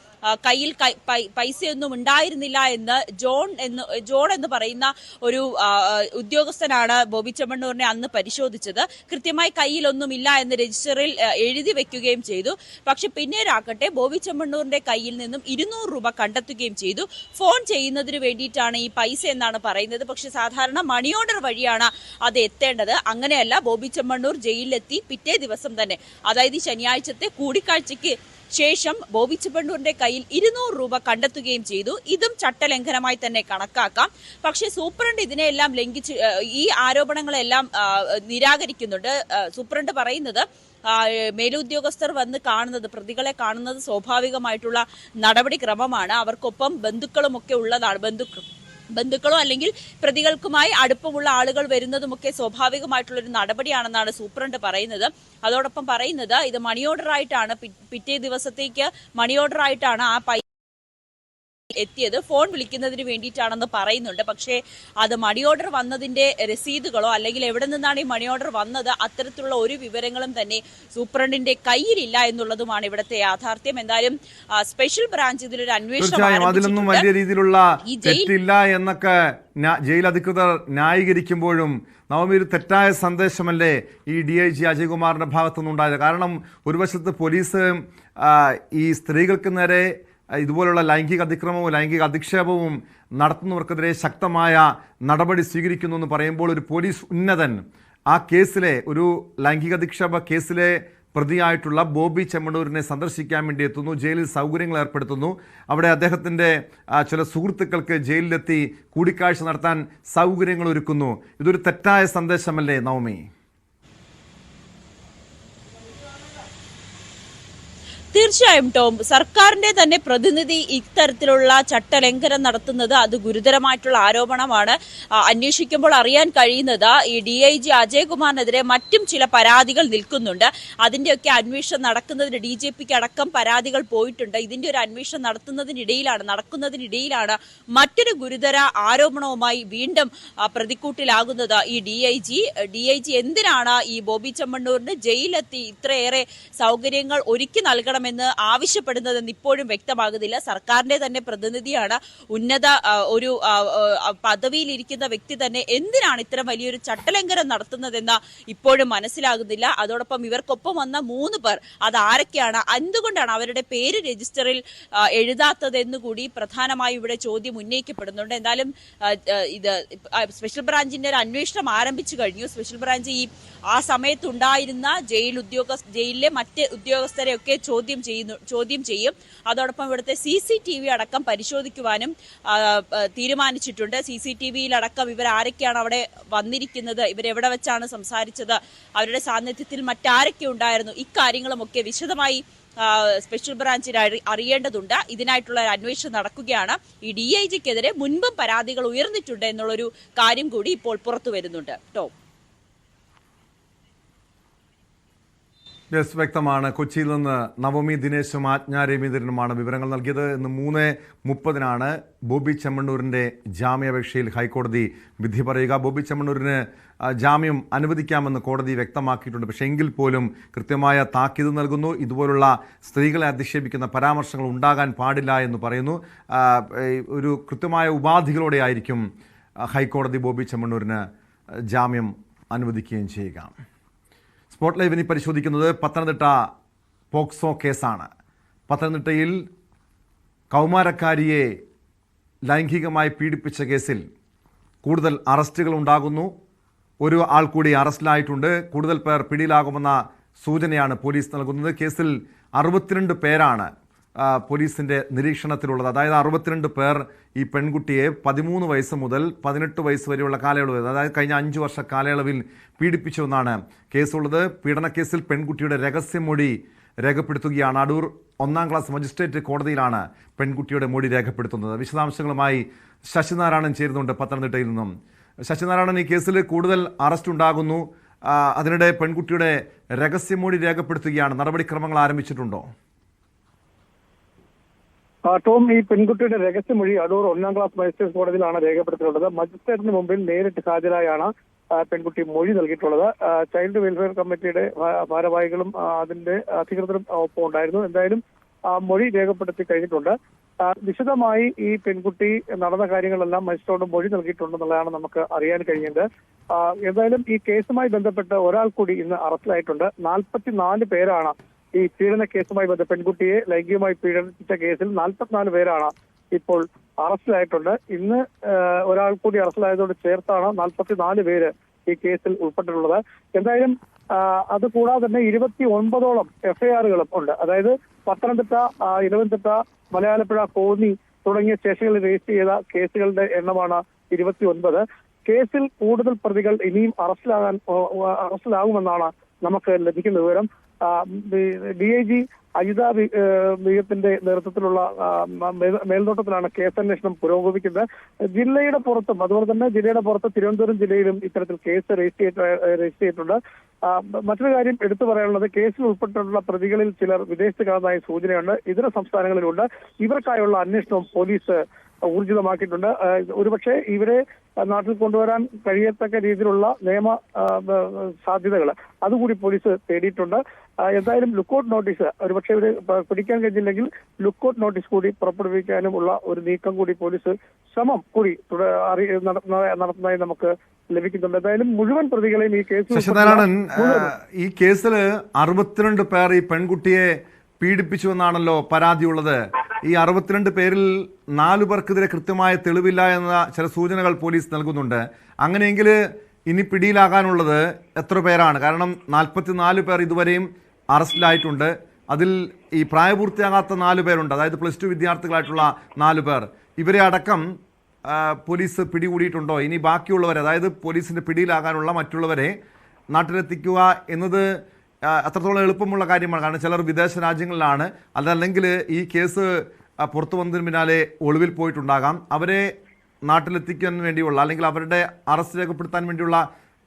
കയ്യിൽ പൈസയൊന്നും ഉണ്ടായിരുന്നില്ല എന്ന് ജോൺ എന്ന് പറയുന്ന ഒരു ഉദ്യോഗസ്ഥനാണ് ബോബി ചെമ്മണ്ണൂരിനെ അന്ന് പരിശോധിച്ചത്. കൃത്യമായി കയ്യിലൊന്നുമില്ല എന്ന് രജിസ്റ്ററിൽ എഴുതി വെക്കുകയും ചെയ്തു. പക്ഷെ പിന്നീടാകട്ടെ ബോബി ചെമ്മണ്ണൂരിന്റെ കയ്യിൽ നിന്നും 200 രൂപ കണ്ടെത്തുകയും ചെയ്തു. ഫോൺ ചെയ്യുന്നതിന് വേണ്ടിയിട്ടാണ് ഈ പൈസ എന്നാണ് പറയുന്നത്. പക്ഷെ സാധാരണ മണി ഓർഡർ വഴിയാണ് അത് എത്തേണ്ടത്. അങ്ങനെയല്ല, ബോബി ചെമ്മണ്ണൂർ ജയിലിലെത്തി പിറ്റേ ദിവസം തന്നെ, അതായത് ശനിയാഴ്ചത്തെ കൂടിക്കാഴ്ചയ്ക്ക് ശേഷം ബോബി ചെമ്മണ്ണൂരിന്റെ കയ്യിൽ 200 രൂപ കണ്ടെത്തുകയും ചെയ്തു. ഇതും ചട്ടലംഘനമായി തന്നെ കണക്കാക്കാം. പക്ഷേ സൂപ്രണ്ട് ഇതിനെല്ലാം ലംഘിച്ച് ഈ ആരോപണങ്ങളെല്ലാം നിരാകരിക്കുന്നുണ്ട്. സൂപ്രണ്ട് പറയുന്നത് മേലുദ്യോഗസ്ഥർ വന്ന് കാണുന്നത്, പ്രതികളെ കാണുന്നത് സ്വാഭാവികമായിട്ടുള്ള നടപടിക്രമമാണ്. അവർക്കൊപ്പം ബന്ധുക്കളുമൊക്കെ ഉള്ളതാണ്. ബന്ധുക്കളോ അല്ലെങ്കിൽ പ്രതികൾക്കുമായി അടുപ്പമുള്ള ആളുകൾ വരുന്നതുമൊക്കെ സ്വാഭാവികമായിട്ടുള്ളൊരു നടപടിയാണെന്നാണ് സൂപ്രണ്ട് പറയുന്നത്. അതോടൊപ്പം പറയുന്നത് ഇത് മണി ഓർഡർ ആയിട്ടാണ്, പിറ്റേ ദിവസത്തേക്ക് മണി ഓർഡർ ആയിട്ടാണ് ആ പൈസ എത്തിയത്, ഫോൺ വിളിക്കുന്നതിന് വേണ്ടിയിട്ടാണെന്ന് പറയുന്നുണ്ട്. പക്ഷേ അത് മണി ഓർഡർ വന്നതിന്റെ രസീതുകളോ അല്ലെങ്കിൽ എവിടെ നിന്നാണ് ഈ മണി ഓർഡർ വന്നത്, അത്തരത്തിലുള്ള ഒരു വിവരങ്ങളും തന്നെ സൂപ്രണ്ടിന്റെ കയ്യിലില്ല എന്നുള്ളതുമാണ് ഇവിടുത്തെ യാഥാർത്ഥ്യം. എന്തായാലും സ്പെഷ്യൽ ബ്രാഞ്ച് ഇതിലൊരു അന്വേഷണം അതിലൊന്നും വലിയ രീതിയിലുള്ള തെറ്റില്ല എന്നൊക്കെ ജയിൽ അധികൃതർ ന്യായീകരിക്കുമ്പോഴും നവമി, ഒരു തെറ്റായ സന്ദേശമല്ലേ ഈ DIG അജയ് കുമാറിന്റെ ഭാഗത്തുനിന്നുണ്ടായത്? കാരണം ഒരു വശത്ത് പോലീസ് ഈ സ്ത്രീകൾക്ക് നേരെ ഇതുപോലുള്ള ലൈംഗിക അതിക്രമവും ലൈംഗിക അധിക്ഷേപവും നടത്തുന്നവർക്കെതിരെ ശക്തമായ നടപടി സ്വീകരിക്കുന്നു എന്ന് പറയുമ്പോൾ ഒരു പോലീസ് ഉന്നതൻ ആ കേസിലെ ഒരു ലൈംഗിക അധിക്ഷേപ കേസിലെ പ്രതിയായിട്ടുള്ള ബോബി ചെമ്മണ്ണൂരിനെ സന്ദർശിക്കാൻ വേണ്ടി എത്തുന്നു, ജയിലിൽ സൗകര്യങ്ങൾ ഏർപ്പെടുത്തുന്നു, അവിടെ അദ്ദേഹത്തിൻ്റെ ചില സുഹൃത്തുക്കൾക്ക് ജയിലിലെത്തി കൂടിക്കാഴ്ച നടത്താൻ സൗകര്യങ്ങൾ ഒരുക്കുന്നു. ഇതൊരു തെറ്റായ സന്ദേശമല്ലേ നവമി? തീർച്ചയായും ടോം, സർക്കാരിന്റെ തന്നെ പ്രതിനിധി ഇത്തരത്തിലുള്ള ചട്ടലംഘനം നടത്തുന്നത് അത് ഗുരുതരമായിട്ടുള്ള ആരോപണമാണ്. അന്വേഷിക്കുമ്പോൾ അറിയാൻ കഴിയുന്നത് ഈ DIG അജയ്കുമാറിനെതിരെ മറ്റും ചില പരാതികൾ നിൽക്കുന്നുണ്ട്. അതിന്റെയൊക്കെ അന്വേഷണം നടക്കുന്നതിന് DGPക്ക് അടക്കം പരാതികൾ പോയിട്ടുണ്ട്. ഇതിന്റെ ഒരു അന്വേഷണം നടക്കുന്നതിനിടയിലാണ് മറ്റൊരു ഗുരുതര ആരോപണവുമായി വീണ്ടും പ്രതിക്കൂട്ടിലാകുന്നത് ഈ DIG എന്തിനാണ് ഈ ബോബി ചെമ്മണ്ണൂരിന് ജയിലെത്തി ഇത്രയേറെ സൗകര്യങ്ങൾ ഒരുക്കി നൽകണമെന്ന് ആവശ്യപ്പെടുന്നതെന്ന് ഇപ്പോഴും വ്യക്തമാകുന്നില്ല. സർക്കാരിന്റെ തന്നെ പ്രതിനിധിയാണ്, ഉന്നത ഒരു പദവിയിലിരിക്കുന്ന വ്യക്തി തന്നെ എന്തിനാണ് ഇത്തരം വലിയൊരു ചട്ടലംഘനം നടത്തുന്നതെന്ന് ഇപ്പോഴും മനസ്സിലാകുന്നില്ല. അതോടൊപ്പം ഇവർക്കൊപ്പം വന്ന 3 പേർ അത് ആരൊക്കെയാണ്, എന്തുകൊണ്ടാണ് അവരുടെ പേര് രജിസ്റ്ററിൽ എഴുതാത്തതെന്ന് കൂടി പ്രധാനമായി ഇവിടെ ചോദ്യം ഉന്നയിക്കപ്പെടുന്നുണ്ട്. എന്തായാലും ഇത് സ്പെഷ്യൽ ബ്രാഞ്ചിന്റെ ഒരു അന്വേഷണം ആരംഭിച്ചു കഴിഞ്ഞു. സ്പെഷ്യൽ ബ്രാഞ്ച് ആ സമയത്തുണ്ടായിരുന്ന ജയിലിലെ മറ്റ് ഉദ്യോഗസ്ഥരെയൊക്കെ ചോദ്യം ചെയ്യും. അതോടൊപ്പം ഇവിടുത്തെ CCTV അടക്കം പരിശോധിക്കുവാനും തീരുമാനിച്ചിട്ടുണ്ട്. CCTVയിലടക്കം ഇവരാരൊക്കെയാണ് അവിടെ വന്നിരിക്കുന്നത്, ഇവരെവിടെ വെച്ചാണ് സംസാരിച്ചത്, അവരുടെ സാന്നിധ്യത്തിൽ മറ്റാരൊക്കെ ഉണ്ടായിരുന്നു, ഇക്കാര്യങ്ങളുമൊക്കെ വിശദമായി സ്പെഷ്യൽ ബ്രാഞ്ചിന് അറിയേണ്ടതുണ്ട്. ഇതിനായിട്ടുള്ള അന്വേഷണം നടക്കുകയാണ്. ഈ DIGക്കെതിരെ മുൻപും പരാതികൾ ഉയർന്നിട്ടുണ്ട് എന്നുള്ളൊരു കാര്യം കൂടി ഇപ്പോൾ പുറത്തു വരുന്നുണ്ട്. ടോം, വ്യക്തമാണ്. കൊച്ചിയിൽ നിന്ന് നവമി ദിനേശും ആജ്ഞ രവീന്ദ്രനുമാണ് വിവരങ്ങൾ നൽകിയത്. ഇന്ന് 3:30 ബോബി ചെമ്മണ്ണൂരിൻ്റെ ജാമ്യാപേക്ഷയിൽ ഹൈക്കോടതി വിധി പറയുക. ബോബി ചെമ്മണ്ണൂരിന് ജാമ്യം അനുവദിക്കാമെന്ന് കോടതി വ്യക്തമാക്കിയിട്ടുണ്ട്. പക്ഷേ എങ്കിൽ പോലും കൃത്യമായ താക്കീത് നൽകുന്നു. ഇതുപോലുള്ള സ്ത്രീകളെ അധിക്ഷേപിക്കുന്ന പരാമർശങ്ങൾ ഉണ്ടാകാൻ പാടില്ല എന്ന് പറയുന്നു. ഒരു കൃത്യമായ ഉപാധികളോടെ ആയിരിക്കും ഹൈക്കോടതി ബോബി ചെമ്മണ്ണൂരിന് ജാമ്യം അനുവദിക്കുകയും ചെയ്യുക. സ്പോട്ട് ലൈവിനി പരിശോധിക്കുന്നത് പത്തനംതിട്ട പോക്സോ കേസാണ്. പത്തനംതിട്ടയിൽ കൗമാരക്കാരിയെ ലൈംഗികമായി പീഡിപ്പിച്ച കേസിൽ കൂടുതൽ അറസ്റ്റുകൾ ഉണ്ടാകുന്നു. ഒരു ആൾ കൂടി അറസ്റ്റിലായിട്ടുണ്ട്. കൂടുതൽ പേർ പിടിയിലാകുമെന്ന സൂചനയാണ് പോലീസ് നൽകുന്നത്. കേസിൽ 62 പേരാണ് പോലീസിൻ്റെ നിരീക്ഷണത്തിലുള്ളത്. അതായത് 62 പേർ ഈ പെൺകുട്ടിയെ 13 വയസ്സ് മുതൽ 18 വയസ്സ് വരെയുള്ള കാലയളവ്, അതായത് കഴിഞ്ഞ 5 വർഷ കാലയളവിൽ പീഡിപ്പിച്ചുവെന്നാണ് കേസുള്ളത്. പീഡനക്കേസിൽ പെൺകുട്ടിയുടെ രഹസ്യമൊഴി രേഖപ്പെടുത്തുകയാണ്. അടൂർ 1ാം ക്ലാസ് മജിസ്ട്രേറ്റ് കോടതിയിലാണ് പെൺകുട്ടിയുടെ മൊഴി രേഖപ്പെടുത്തുന്നത്. വിശദാംശങ്ങളുമായി ശശിനാരായണൻ ചേരുന്നുണ്ട് പത്തനംതിട്ടയിൽ നിന്നും. ശശിനാരായണൻ, ഈ കേസിൽ കൂടുതൽ അറസ്റ്റ് ഉണ്ടാകുന്നു. അതിനിടെ പെൺകുട്ടിയുടെ രഹസ്യമൊഴി രേഖപ്പെടുത്തുകയാണ്. നടപടിക്രമങ്ങൾ ആരംഭിച്ചിട്ടുണ്ടോ? ടോം, ഈ പെൺകുട്ടിയുടെ രഹസ്യമൊഴി അടൂർ 1ാം ക്ലാസ് മജിസ്ട്രേറ്റ് കോടതിയിലാണ് രേഖപ്പെടുത്തിയിട്ടുള്ളത്. മജിസ്ട്രേറ്റിന് മുമ്പിൽ നേരിട്ട് ഹാജരായാണ് പെൺകുട്ടി മൊഴി നൽകിയിട്ടുള്ളത്. ചൈൽഡ് വെൽഫെയർ കമ്മിറ്റിയുടെ ഭാരവാഹികളും അതിന്റെ അധികൃതരും ഒപ്പം ഉണ്ടായിരുന്നു. എന്തായാലും മൊഴി രേഖപ്പെടുത്തി കഴിഞ്ഞിട്ടുണ്ട്. വിശദമായി ഈ പെൺകുട്ടി നടന്ന കാര്യങ്ങളെല്ലാം മജിസ്ട്രേറ്റ് മൊഴി നൽകിയിട്ടുണ്ടെന്നുള്ളതാണ് നമുക്ക് അറിയാൻ കഴിഞ്ഞത്. എന്തായാലും ഈ കേസുമായി ബന്ധപ്പെട്ട് ഒരാൾ കൂടി ഇന്ന് അറസ്റ്റിലായിട്ടുണ്ട്. 44 പേരാണ് ഈ പീഡന കേസുമായി പെൺകുട്ടിയെ ലൈംഗികമായി പീഡിപ്പിച്ച കേസിൽ 44 പേരാണ് ഇപ്പോൾ അറസ്റ്റിലായിട്ടുണ്ട്. ഇന്ന് ഒരാൾ കൂടി അറസ്റ്റിലായതോട് ചേർത്താണ് 44 പേര് ഈ കേസിൽ ഉൾപ്പെട്ടിട്ടുള്ളത്. എന്തായാലും അതുകൂടാതെ തന്നെ 29ഓളം FIRകളും ഉണ്ട്. അതായത് പത്തനംതിട്ട, ഇലവന്തിട്ട, മലയാലപ്പുഴ, കോന്നി തുടങ്ങിയ സ്റ്റേഷനുകളിൽ രജിസ്റ്റർ ചെയ്ത കേസുകളുടെ എണ്ണമാണ് 29. കേസിൽ കൂടുതൽ പ്രതികൾ ഇനിയും അറസ്റ്റിലാകുമെന്നാണ് നമുക്ക് ലഭിക്കുന്ന വിവരം. DIG അജിത ബീഗത്തിന്റെ നേതൃത്വത്തിലുള്ള മേൽനോട്ടത്തിലാണ് കേസന്വേഷണം പുരോഗമിക്കുന്നത്. ജില്ലയുടെ പുറത്തും അതുപോലെ തന്നെ ജില്ലയുടെ പുറത്ത് തിരുവനന്തപുരം ജില്ലയിലും ഇത്തരത്തിൽ കേസ് രജിസ്റ്റർ ചെയ്തിട്ടുണ്ട്. മറ്റൊരു കാര്യം എടുത്തു പറയാനുള്ളത്, കേസിൽ ഉൾപ്പെട്ടിട്ടുള്ള പ്രതികളിൽ ചിലർ വിദേശത്ത് കടന്നതായി സൂചനയുണ്ട്. ഇതര സംസ്ഥാനങ്ങളിലുണ്ട്. ഇവർക്കായുള്ള അന്വേഷണം പോലീസ് ഊർജിതമാക്കിയിട്ടുണ്ട്. ഒരുപക്ഷെ ഇവരെ നാട്ടിൽ കൊണ്ടുവരാൻ കഴിയത്തക്ക രീതിയിലുള്ള നിയമ സാധ്യതകൾ അതുകൂടി പോലീസ് തേടിയിട്ടുണ്ട്. എന്തായാലും ലുക്കൌട്ട് നോട്ടീസ്, ഒരുപക്ഷെ ഇവര് പിടിക്കാൻ കഴിഞ്ഞില്ലെങ്കിൽ ലുക്കൌട്ട് നോട്ടീസ് കൂടി പുറപ്പെടുവിക്കാനുമുള്ള ഒരു നീക്കം കൂടി പോലീസ് ശ്രമം കൂടി നടത്തുന്നതായി നമുക്ക് ലഭിക്കുന്നുണ്ട്. എന്തായാലും മുഴുവൻ പ്രതികളെയും ഈ കേസിൽ ഈ കേസിൽ 62 പേർ ഈ പെൺകുട്ടിയെ പീഡിപ്പിച്ചുവെന്നാണല്ലോ പരാതിയുള്ളത്. ഈ 62 പേരിൽ 4 പേർക്കെതിരെ കൃത്യമായ തെളിവില്ല എന്ന ചില സൂചനകൾ പോലീസ് നൽകുന്നുണ്ട്. അങ്ങനെയെങ്കിൽ ഇനി പിടിയിലാകാനുള്ളത് എത്ര പേരാണ്? കാരണം 44 പേർ ഇതുവരെയും അറസ്റ്റിലായിട്ടുണ്ട്. അതിൽ ഈ പ്രായപൂർത്തിയാകാത്ത 4 പേരുണ്ട്, അതായത് +2 വിദ്യാർത്ഥികളായിട്ടുള്ള 4 പേർ. ഇവരെ അടക്കം പോലീസ് പിടികൂടിയിട്ടുണ്ടോ? ഇനി ബാക്കിയുള്ളവരെ, അതായത് പോലീസിൻ്റെ പിടിയിലാകാനുള്ള മറ്റുള്ളവരെ നാട്ടിലെത്തിക്കുക എന്നത് അത്രത്തോളം എളുപ്പമുള്ള കാര്യമാണ്. കാരണം ചിലർ വിദേശ രാജ്യങ്ങളിലാണ്, അതല്ലെങ്കിൽ ഈ കേസ് പുറത്തു വന്നതിന് പിന്നാലെ ഒളിവിൽ പോയിട്ടുണ്ടാകാം. അവരെ നാട്ടിലെത്തിക്കാൻ വേണ്ടിയുള്ള അല്ലെങ്കിൽ അവരുടെ അറസ്റ്റ് രേഖപ്പെടുത്താൻ വേണ്ടിയുള്ള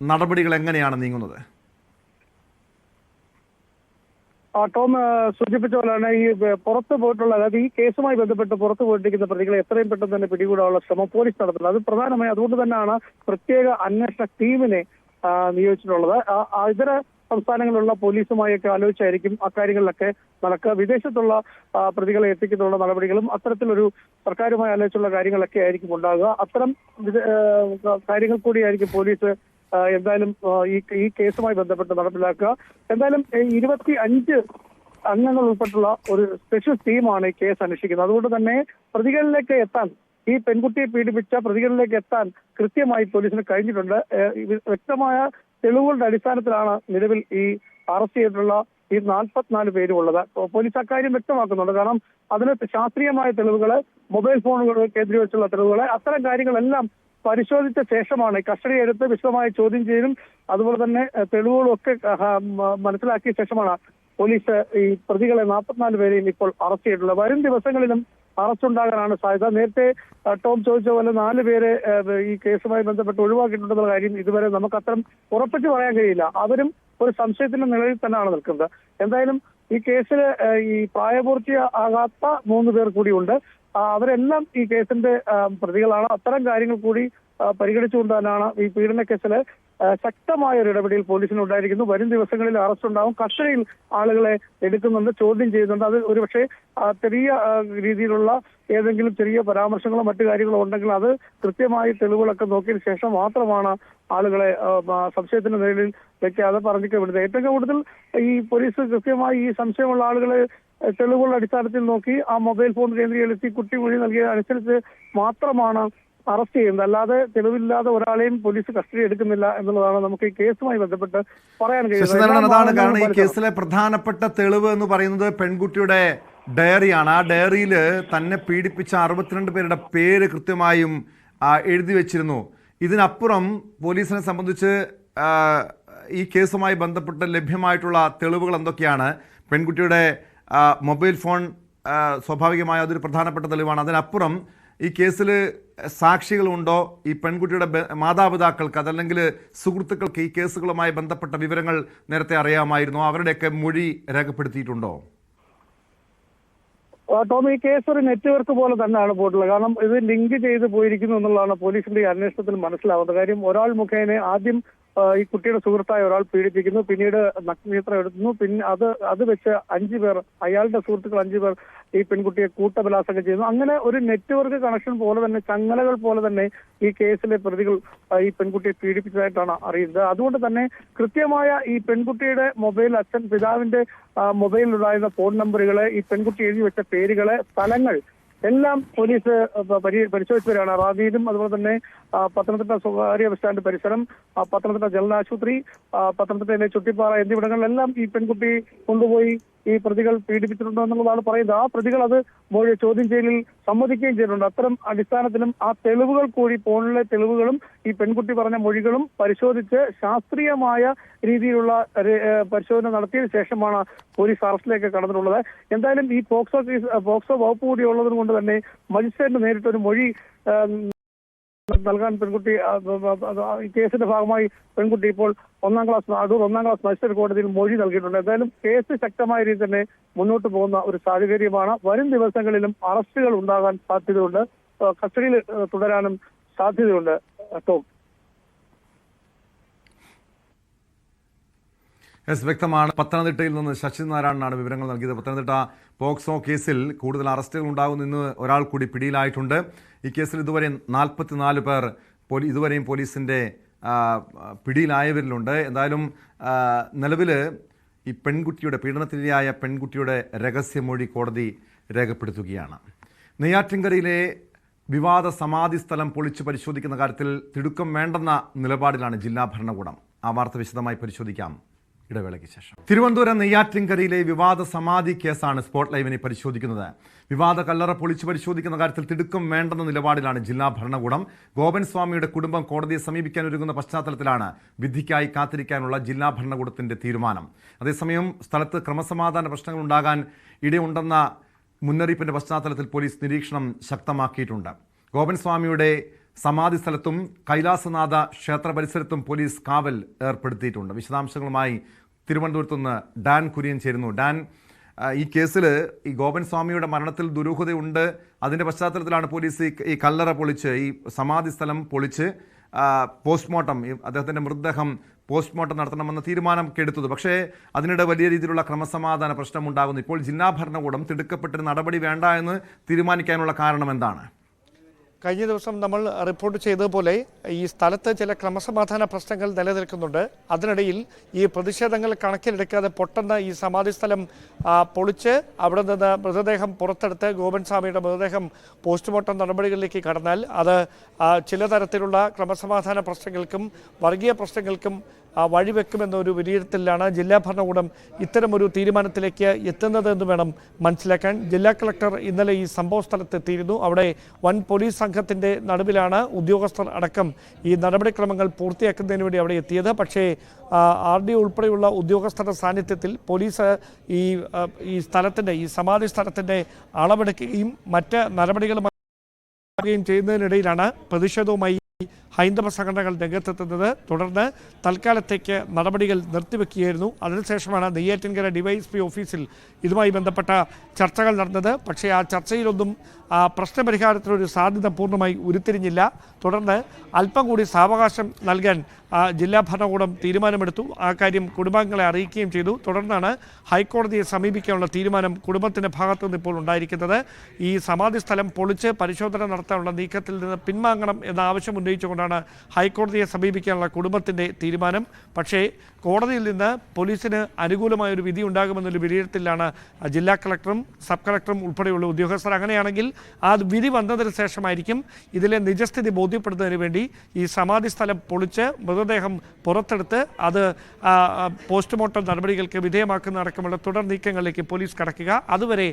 നടപടികൾ എങ്ങനെയാണ് നീങ്ങുന്നത്? ടോം സൂചിപ്പിച്ച പോലെയാണ് ഈ പുറത്തു പോയിട്ടുള്ള, അതായത് ഈ കേസുമായി ബന്ധപ്പെട്ട് പുറത്തു പോയിട്ടിരിക്കുന്ന പ്രതികളെ എത്രയും പെട്ടെന്ന് തന്നെ പിടികൂടാനുള്ള ശ്രമം പോലീസ് നടത്തുന്നത്. അത് പ്രധാനമായും അതുകൊണ്ട് തന്നെയാണ് പ്രത്യേക അന്വേഷണ ടീമിനെ നിയോഗിച്ചിട്ടുള്ളത്. ഇതര സംസ്ഥാനങ്ങളിലുള്ള പോലീസുമായൊക്കെ ആലോചിച്ചായിരിക്കും അക്കാര്യങ്ങളിലൊക്കെ നടക്കുക. വിദേശത്തുള്ള പ്രതികളെ എത്തിക്കുന്നതിനുള്ള നടപടികളും അത്തരത്തിലൊരു സർക്കാരുമായി ആലോചിച്ചുള്ള കാര്യങ്ങളൊക്കെ ആയിരിക്കും ഉണ്ടാകുക. അത്തരം കാര്യങ്ങൾ കൂടിയായിരിക്കും പോലീസ് എന്തായാലും ഈ കേസുമായി ബന്ധപ്പെട്ട് നടപ്പിലാക്കുക. എന്തായാലും 25 അംഗങ്ങൾ ഉൾപ്പെട്ടുള്ള ഒരു സ്പെഷ്യൽ ടീമാണ് ഈ കേസ് അന്വേഷിക്കുന്നത്. അതുകൊണ്ട് തന്നെ പ്രതികളിലേക്ക് എത്താൻ, ഈ പെൺകുട്ടിയെ പീഡിപ്പിച്ച പ്രതികളിലേക്ക് എത്താൻ കൃത്യമായി പോലീസിന് കഴിഞ്ഞിട്ടുണ്ട്. വ്യക്തമായ തെളിവുകളുടെ അടിസ്ഥാനത്തിലാണ് നിലവിൽ ഈ അറസ്റ്റ് ചെയ്തിട്ടുള്ള ഈ 44 പേരും ഉള്ളത്. പോലീസ് അക്കാര്യം വ്യക്തമാക്കുന്നുണ്ട്. കാരണം അതിന് ശാസ്ത്രീയമായ തെളിവുകള്, മൊബൈൽ ഫോണുകൾ കേന്ദ്രീകരിച്ചുള്ള തെളിവുകള്, അത്തരം കാര്യങ്ങളെല്ലാം പരിശോധിച്ച ശേഷമാണ് കസ്റ്റഡി എടുത്ത് വിശദമായ ചോദ്യം ചെയ്യലും അതുപോലെ തന്നെ തെളിവുകളും ഒക്കെ മനസ്സിലാക്കിയ ശേഷമാണ് പോലീസ് ഈ പ്രതികളെ 44 പേരെയും ഇപ്പോൾ അറസ്റ്റ് ചെയ്തിട്ടുള്ളത്. വരും ദിവസങ്ങളിലും അറസ്റ്റ് ഉണ്ടാകാനാണ് സാധ്യത. നേരത്തെ ടോം ചോദിച്ച പോലെ 4 പേരെ ഈ കേസുമായി ബന്ധപ്പെട്ട് ഒഴിവാക്കിയിട്ടുണ്ടെന്ന കാര്യം ഇതുവരെ നമുക്ക് അത്തരം ഉറപ്പിച്ച് പറയാൻ കഴിയില്ല. അവരും ഒരു സംശയത്തിന്റെ നിലയിൽ തന്നെയാണ് നിൽക്കുന്നത്. എന്തായാലും ഈ കേസിൽ ഈ പ്രായപൂർത്തിയാകാത്ത 3 പേർ കൂടിയുണ്ട്. അവരെല്ലാം ഈ കേസിന്റെ പ്രതികളാണ്. അത്തരം കാര്യങ്ങൾ കൂടി പരിഗണിച്ചുകൊണ്ട് തന്നെയാണ് ഈ പീഡന കേസിൽ ശക്തമായ ഒരു ഇടപെടൽ പോലീസിന് ഉണ്ടായിരിക്കുന്നു. വരും ദിവസങ്ങളിൽ അറസ്റ്റ് ഉണ്ടാവും. കസ്റ്റഡിയിൽ ആളുകളെ എടുക്കുന്നുണ്ട്, ചോദ്യം ചെയ്യുന്നുണ്ട്. അത് ഒരുപക്ഷെ ചെറിയ രീതിയിലുള്ള ഏതെങ്കിലും ചെറിയ പരാമർശങ്ങളോ മറ്റു കാര്യങ്ങളോ ഉണ്ടെങ്കിൽ അത് കൃത്യമായി തെളിവുകളൊക്കെ നോക്കിയതിനു ശേഷം മാത്രമാണ് ആളുകളെ സംശയത്തിന്റെ നിലയിൽ വെക്കാതെ പറഞ്ഞിട്ട് വിടുന്നത്. ഏറ്റവും കൂടുതൽ ഈ പോലീസ് കൃത്യമായി ഈ സംശയമുള്ള ആളുകളെ തെളിവുകളുടെ അടിസ്ഥാനത്തിൽ നോക്കി ആ മൊബൈൽ ഫോൺ കേന്ദ്രീകരിച്ച് കുട്ടി മൊഴി നൽകിയതനുസരിച്ച് മാത്രമാണ് അറസ്റ്റ് ചെയ്യുന്നത്. അല്ലാതെ തെളിവില്ലാതെ ഒരാളെയും പോലീസ് കസ്റ്റഡി എടുക്കുന്നില്ല എന്നുള്ളതാണ് നമുക്ക് ഈ കേസുമായി ബന്ധപ്പെട്ട് പറയാൻ കഴിയുന്നത്. അതാണ് കാരണം ഈ കേസിലെ പ്രധാനപ്പെട്ട തെളിവ് എന്ന് പറയുന്നത് പെൺകുട്ടിയുടെ ഡയറിയാണ്. ആ ഡയറിയിൽ തന്നെ പീഡിപ്പിച്ച 62 പേരുടെ പേര് കൃത്യമായും എഴുതി വെച്ചിരുന്നു. ഇതിനപ്പുറം പോലീസിനെ സംബന്ധിച്ച് ഈ കേസുമായി ബന്ധപ്പെട്ട് ലഭ്യമായിട്ടുള്ള തെളിവുകൾ എന്തൊക്കെയാണ്? പെൺകുട്ടിയുടെ മൊബൈൽ ഫോൺ സ്വാഭാവികമായ അതൊരു പ്രധാനപ്പെട്ട തെളിവാണ്. അതിനപ്പുറം ഈ കേസിൽ സാക്ഷികളുണ്ടോ? ഈ പെൺകുട്ടിയുടെ മാതാപിതാക്കൾക്ക് അതല്ലെങ്കിൽ സുഹൃത്തുക്കൾക്ക് ഈ കേസുകളുമായി ബന്ധപ്പെട്ട വിവരങ്ങൾ നേരത്തെ അറിയാമായിരുന്നോ? അവരുടെയൊക്കെ മൊഴി രേഖപ്പെടുത്തിയിട്ടുണ്ടോ? ടോം, ഈ കേസ് ഒരു നെറ്റ്വർക്ക് പോലെ തന്നെയാണ് പോയിട്ടുള്ളത്. കാരണം ഇത് ലിങ്ക് ചെയ്ത് പോയിരിക്കുന്നു എന്നുള്ളതാണ് പോലീസിന്റെ അന്വേഷണത്തിൽ മനസ്സിലാവുന്നത്. കാര്യം ഒരാൾ മുഖേന ആദ്യം ഈ കുട്ടിയുടെ സുഹൃത്തായ ഒരാൾ പീഡിപ്പിക്കുന്നു, പിന്നീട് നഗ്നചിത്രം എടുക്കുന്നു, പിന്നെ അത് വെച്ച് 5 പേർ, അയാളുടെ സുഹൃത്തുക്കൾ 5 പേർ ഈ പെൺകുട്ടിയെ കൂട്ടബലാത്സംഗം ചെയ്യുന്നു. അങ്ങനെ ഒരു നെറ്റ്വർക്ക് കണക്ഷൻ പോലെ തന്നെ, ചങ്ങലകൾ പോലെ തന്നെ ഈ കേസിലെ പ്രതികൾ ഈ പെൺകുട്ടിയെ പീഡിപ്പിച്ചതായിട്ടാണ് അറിയുന്നത്. അതുകൊണ്ട് തന്നെ കൃത്യമായ ഈ പെൺകുട്ടിയുടെ മൊബൈൽ, പിതാവിന്റെ മൊബൈലിലുണ്ടായിരുന്ന ഫോൺ നമ്പറുകള്, ഈ പെൺകുട്ടി എഴുതി വെച്ച പേരുകള്, സ്ഥലങ്ങൾ എല്ലാം പോലീസ് പരിശോധിച്ചു വരികയാണ്. റാന്നിയിലും അതുപോലെ തന്നെ പത്തനംതിട്ട സ്വകാര്യ ബസ് സ്റ്റാൻഡ് പരിസരം, പത്തനംതിട്ട ജനറൽ ആശുപത്രി, പത്തനംതിട്ടയിലെ ചുട്ടിപ്പാറ എന്നിവിടങ്ങളിലെല്ലാം ഈ പെൺകുട്ടി കൊണ്ടുപോയി ഈ പ്രതികൾ പീഡിപ്പിച്ചിട്ടുണ്ടോ എന്നുള്ളതാണ് പറയുന്നത്. ആ പ്രതികൾ അത് ചോദ്യം ചെയ്യലിൽ സമ്മതിക്കുകയും ചെയ്തിട്ടുണ്ട്. അത്തരം അടിസ്ഥാനത്തിലും ആ തെളിവുകൾ കൂടി, ഫോണിലെ തെളിവുകളും ഈ പെൺകുട്ടി പറഞ്ഞ മൊഴികളും പരിശോധിച്ച് ശാസ്ത്രീയമായ രീതിയിലുള്ള പരിശോധന നടത്തിയതിനു ശേഷമാണ് പോലീസ് അറസ്റ്റിലേക്ക് കടന്നിട്ടുള്ളത്. എന്തായാലും ഈ പോക്സോ വകുപ്പ് കൂടി ഉള്ളത് കൊണ്ട് തന്നെ മജിസ്ട്രേറ്റിന് നേരിട്ടൊരു മൊഴി നൽകാൻ പെൺകുട്ടി, ഈ കേസിന്റെ ഭാഗമായി പെൺകുട്ടി ഇപ്പോൾ അടൂർ 1ാം ക്ലാസ് മജിസ്ട്രേറ്റ് കോടതിയിൽ മൊഴി നൽകിയിട്ടുണ്ട്. എന്തായാലും കേസ് ശക്തമായ രീതിയിൽ തന്നെ മുന്നോട്ട് പോകുന്ന ഒരു സാഹചര്യമാണ്. വരും ദിവസങ്ങളിലും അറസ്റ്റുകൾ ഉണ്ടാകാൻ സാധ്യതയുണ്ട്, കസ്റ്റഡിയിൽ തുടരാനും സാധ്യതയുണ്ട്. ടോം, വ്യക്തമാണ്. പത്തനംതിട്ടയിൽ നിന്ന് ശശി നാരായണനാണ് വിവരങ്ങൾ നൽകിയത്. പത്തനംതിട്ട പോക്സോ കേസിൽ കൂടുതൽ അറസ്റ്റുകൾ ഉണ്ടാകുന്ന ഇന്ന് ഒരാൾ കൂടി പിടിയിലായിട്ടുണ്ട്. ഈ കേസിൽ ഇതുവരെ 44 പേർ ഇതുവരെയും പോലീസിൻ്റെ പിടിയിലായവരിലുണ്ട്. എന്തായാലും നിലവിൽ ഈ പെൺകുട്ടിയുടെ പീഡനത്തിനിരയായ പെൺകുട്ടിയുടെ രഹസ്യമൊഴി കോടതി രേഖപ്പെടുത്തുകയാണ്. നെയ്യാറ്റിൻകരയിലെ വിവാദ സമാധി സ്ഥലം പൊളിച്ച് പരിശോധിക്കുന്ന കാര്യത്തിൽ തിടുക്കം വേണ്ടെന്ന നിലപാടിലാണ് ജില്ലാ ഭരണകൂടം. ആ വാർത്ത വിശദമായി പരിശോധിക്കാം ഇടവേളയ്ക്ക് ശേഷം. തിരുവനന്തപുരം നെയ്യാറ്റിൻകരയിലെ വിവാദ സമാധി കേസാണ് സ്പോട്ട് ലൈവിനെ പരിശോധിക്കുന്നത്. വിവാദ കല്ലറ പൊളിച്ച് പരിശോധിക്കുന്ന കാര്യത്തിൽ തിടുക്കം വേണ്ടെന്ന നിലപാടിലാണ് ജില്ലാ ഭരണകൂടം. ഗോപൻ സ്വാമിയുടെ കുടുംബം കോടതിയെ സമീപിക്കാൻ ഒരുങ്ങുന്ന പശ്ചാത്തലത്തിലാണ് വിധിക്കായി കാത്തിരിക്കാനുള്ള ജില്ലാ ഭരണകൂടത്തിന്റെ തീരുമാനം. അതേസമയം സ്ഥലത്ത് ക്രമസമാധാന പ്രശ്നങ്ങൾ ഉണ്ടാകാൻ ഇടയുണ്ടെന്ന മുന്നറിയിപ്പിന്റെ പശ്ചാത്തലത്തിൽ പോലീസ് നിരീക്ഷണം ശക്തമാക്കിയിട്ടുണ്ട്. ഗോപൻ സ്വാമിയുടെ സമാധി സ്ഥലത്തും കൈലാസനാഥ ക്ഷേത്ര പരിസരത്തും പോലീസ് കാവൽ ഏർപ്പെടുത്തിയിട്ടുണ്ട്. വിശദാംശങ്ങളുമായി തിരുവനന്തപുരത്ത് നിന്ന് ഡാൻ കുര്യൻ ചേരുന്നു. ഡാൻ, ഈ കേസിൽ ഈ ഗോപൻ സ്വാമിയുടെ മരണത്തിൽ ദുരൂഹതയുണ്ട്. അതിൻ്റെ പശ്ചാത്തലത്തിലാണ് പോലീസ് ഈ കല്ലറ പൊളിച്ച് ഈ സമാധി സ്ഥലം പൊളിച്ച് പോസ്റ്റ്മോർട്ടം അദ്ദേഹത്തിൻ്റെ മൃതദേഹം പോസ്റ്റ്മോർട്ടം നടത്തണമെന്ന തീരുമാനം എടുത്തത്. പക്ഷേ അതിനിടെ വലിയ രീതിയിലുള്ള ക്രമസമാധാന പ്രശ്നമുണ്ടാകുന്നു. ഇപ്പോൾ ജില്ലാ ഭരണകൂടം തിടുക്കപ്പെട്ടൊരു നടപടി വേണ്ട എന്ന് തീരുമാനിക്കാനുള്ള കാരണം എന്താണ്? കഴിഞ്ഞ ദിവസം നമ്മൾ റിപ്പോർട്ട് ചെയ്തതുപോലെ ഈ സ്ഥലത്ത് ചില ക്രമസമാധാന പ്രശ്നങ്ങൾ നിലനിൽക്കുന്നുണ്ട്. അതിനിടയിൽ ഈ പ്രതിഷേധങ്ങൾ കണക്കിലെടുക്കാതെ പൊട്ടെന്ന് ഈ സമാധി സ്ഥലം പൊളിച്ച് അവിടെ നിന്ന് മൃതദേഹം പുറത്തെടുത്ത് ഗോപൻ സ്വാമിയുടെ മൃതദേഹം പോസ്റ്റ്മോർട്ടം നടപടികളിലേക്ക് കടന്നാൽ അത് ചില തരത്തിലുള്ള ക്രമസമാധാന പ്രശ്നങ്ങൾക്കും വർഗീയ പ്രശ്നങ്ങൾക്കും വഴിവെക്കുമെന്നൊരു വിലയിരുത്തലിലാണ് ജില്ലാ ഭരണകൂടം ഇത്തരമൊരു തീരുമാനത്തിലേക്ക് എത്തുന്നതെന്ന് വേണം മനസ്സിലാക്കാൻ. ജില്ലാ കളക്ടർ ഇന്നലെ ഈ സംഭവ സ്ഥലത്തെത്തിയിരുന്നു. അവിടെ വൻ പോലീസ് സംഘത്തിൻ്റെ നടുവിലാണ് ഉദ്യോഗസ്ഥർ അടക്കം ഈ നടപടിക്രമങ്ങൾ പൂർത്തിയാക്കുന്നതിന് വേണ്ടി അവിടെ എത്തിയത്. പക്ഷേ RD ഉൾപ്പെടെയുള്ള ഉദ്യോഗസ്ഥരുടെ സാന്നിധ്യത്തിൽ പോലീസ് ഈ സ്ഥലത്തിൻ്റെ ഈ സമാധി സ്ഥലത്തിൻ്റെ അളവെടുക്കുകയും മറ്റ് നടപടികളുമായി ചെയ്യുന്നതിനിടയിലാണ് പ്രതിഷേധവുമായി ഹൈന്ദവ സംഘടനകൾ രംഗത്തെത്തുന്നത്. തുടർന്ന് തൽക്കാലത്തേക്ക് നടപടികൾ നിർത്തിവെക്കുകയായിരുന്നു. അതിനുശേഷമാണ് നെയ്യാറ്റിൻകര DYSP ഓഫീസിൽ ഇതുമായി ബന്ധപ്പെട്ട ചർച്ചകൾ നടന്നത്. പക്ഷേ ആ ചർച്ചയിലൊന്നും പ്രശ്നപരിഹാരത്തിനൊരു സാധ്യത പൂർണ്ണമായി ഉരുത്തിരിഞ്ഞില്ല. തുടർന്ന് അല്പം കൂടി സാവകാശം നൽകാൻ ജില്ലാ ഭരണകൂടം തീരുമാനമെടുത്തു. ആ കാര്യം കുടുംബാംഗങ്ങളെ അറിയിക്കുകയും ചെയ്തു. തുടർന്നാണ് ഹൈക്കോടതിയെ സമീപിക്കാനുള്ള തീരുമാനം കുടുംബത്തിൻ്റെ ഭാഗത്തു നിന്ന് ഇപ്പോൾ ഉണ്ടായിരിക്കുന്നത്. ഈ സമാധി സ്ഥലം പൊളിച്ച് പരിശോധന നടത്താനുള്ള നീക്കത്തിൽ നിന്ന് പിൻവാങ്ങണം എന്ന ആവശ്യം ഉന്നയിച്ചുകൊണ്ടാണ് ഹൈക്കോടതിയെ സമീപിക്കാനുള്ള കുടുംബത്തിൻ്റെ തീരുമാനം. പക്ഷേ കോടതിയിൽ നിന്ന് പോലീസിന് അനുകൂലമായൊരു വിധി ഉണ്ടാകുമെന്നൊരു വിലയിരുത്തലിലാണ് ജില്ലാ കളക്ടറും സബ് കളക്ടറും ഉൾപ്പെടെയുള്ള ഉദ്യോഗസ്ഥർ. അങ്ങനെയാണെങ്കിൽ ആ വിധി വന്നതിന് ശേഷമായിരിക്കും ഇതിലെ നിജസ്ഥിതി ബോധ്യപ്പെടുന്നതിന് വേണ്ടി ഈ സമാധി സ്ഥലം പൊളിച്ച് മൃതദേഹം പുറത്തെടുത്ത് അത് പോസ്റ്റ്മോർട്ടം നടപടികൾക്ക് വിധേയമാക്കുന്ന അടക്കമുള്ള തുടർ നീക്കങ്ങളിലേക്ക് പോലീസ് കടക്കുക. അതുവരെ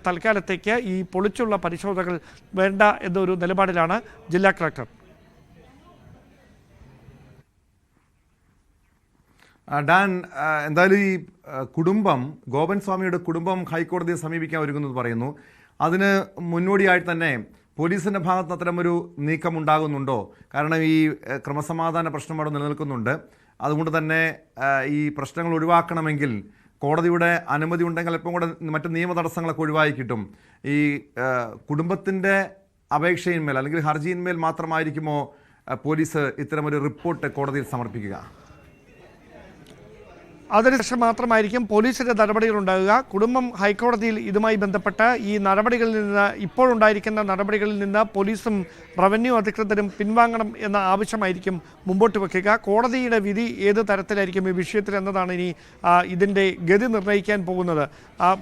തൽക്കാലത്തേക്ക് ഈ പൊളിച്ചുള്ള പരിശോധനകൾ വേണ്ട എന്നൊരു നിലപാടിലാണ് ജില്ലാ കളക്ടർ. ഡാൻ, എന്തായാലും ഈ കുടുംബം ഗോപൻ സ്വാമിയുടെ കുടുംബം ഹൈക്കോടതിയെ സമീപിക്കാൻ ഒരുങ്ങുന്നത് പറയുന്നു. അതിന് മുന്നോടിയായി തന്നെ പോലീസിൻ്റെ ഭാഗത്ത് അത്തരമൊരു നീക്കം ഉണ്ടാകുന്നുണ്ടോ? കാരണം ഈ ക്രമസമാധാന പ്രശ്നം അവിടെ നിലനിൽക്കുന്നുണ്ട്. അതുകൊണ്ട് തന്നെ ഈ പ്രശ്നങ്ങൾ ഒഴിവാക്കണമെങ്കിൽ കോടതിയുടെ അനുമതി ഉണ്ടെങ്കിൽ അല്പം കൂടെ മറ്റ് നിയമ തടസ്സങ്ങളൊക്കെ ഒഴിവായി കിട്ടും. ഈ കുടുംബത്തിൻ്റെ അപേക്ഷയിന്മേൽ അല്ലെങ്കിൽ ഹർജിയിന്മേൽ മാത്രമായിരിക്കുമോ പോലീസ് ഇത്തരമൊരു റിപ്പോർട്ട് കോടതിയിൽ സമർപ്പിക്കുക? അതിനുശേഷം മാത്രമായിരിക്കും പോലീസിൻ്റെ നടപടികൾ ഉണ്ടാകുക. കുടുംബം ഹൈക്കോടതിയിൽ ഇതുമായി ബന്ധപ്പെട്ട ഈ നടപടികളിൽ നിന്ന് ഇപ്പോഴുണ്ടായിരിക്കുന്ന നടപടികളിൽ നിന്ന് പോലീസും റവന്യൂ അധികൃതരും പിൻവാങ്ങണം എന്ന ആവശ്യമായിരിക്കും മുമ്പോട്ട് വയ്ക്കുക. കോടതിയുടെ വിധി ഏത് തരത്തിലായിരിക്കും ഈ വിഷയത്തിൽ എന്നതാണ് ഇനി ഇതിൻ്റെ ഗതി നിർണ്ണയിക്കാൻ പോകുന്നത്.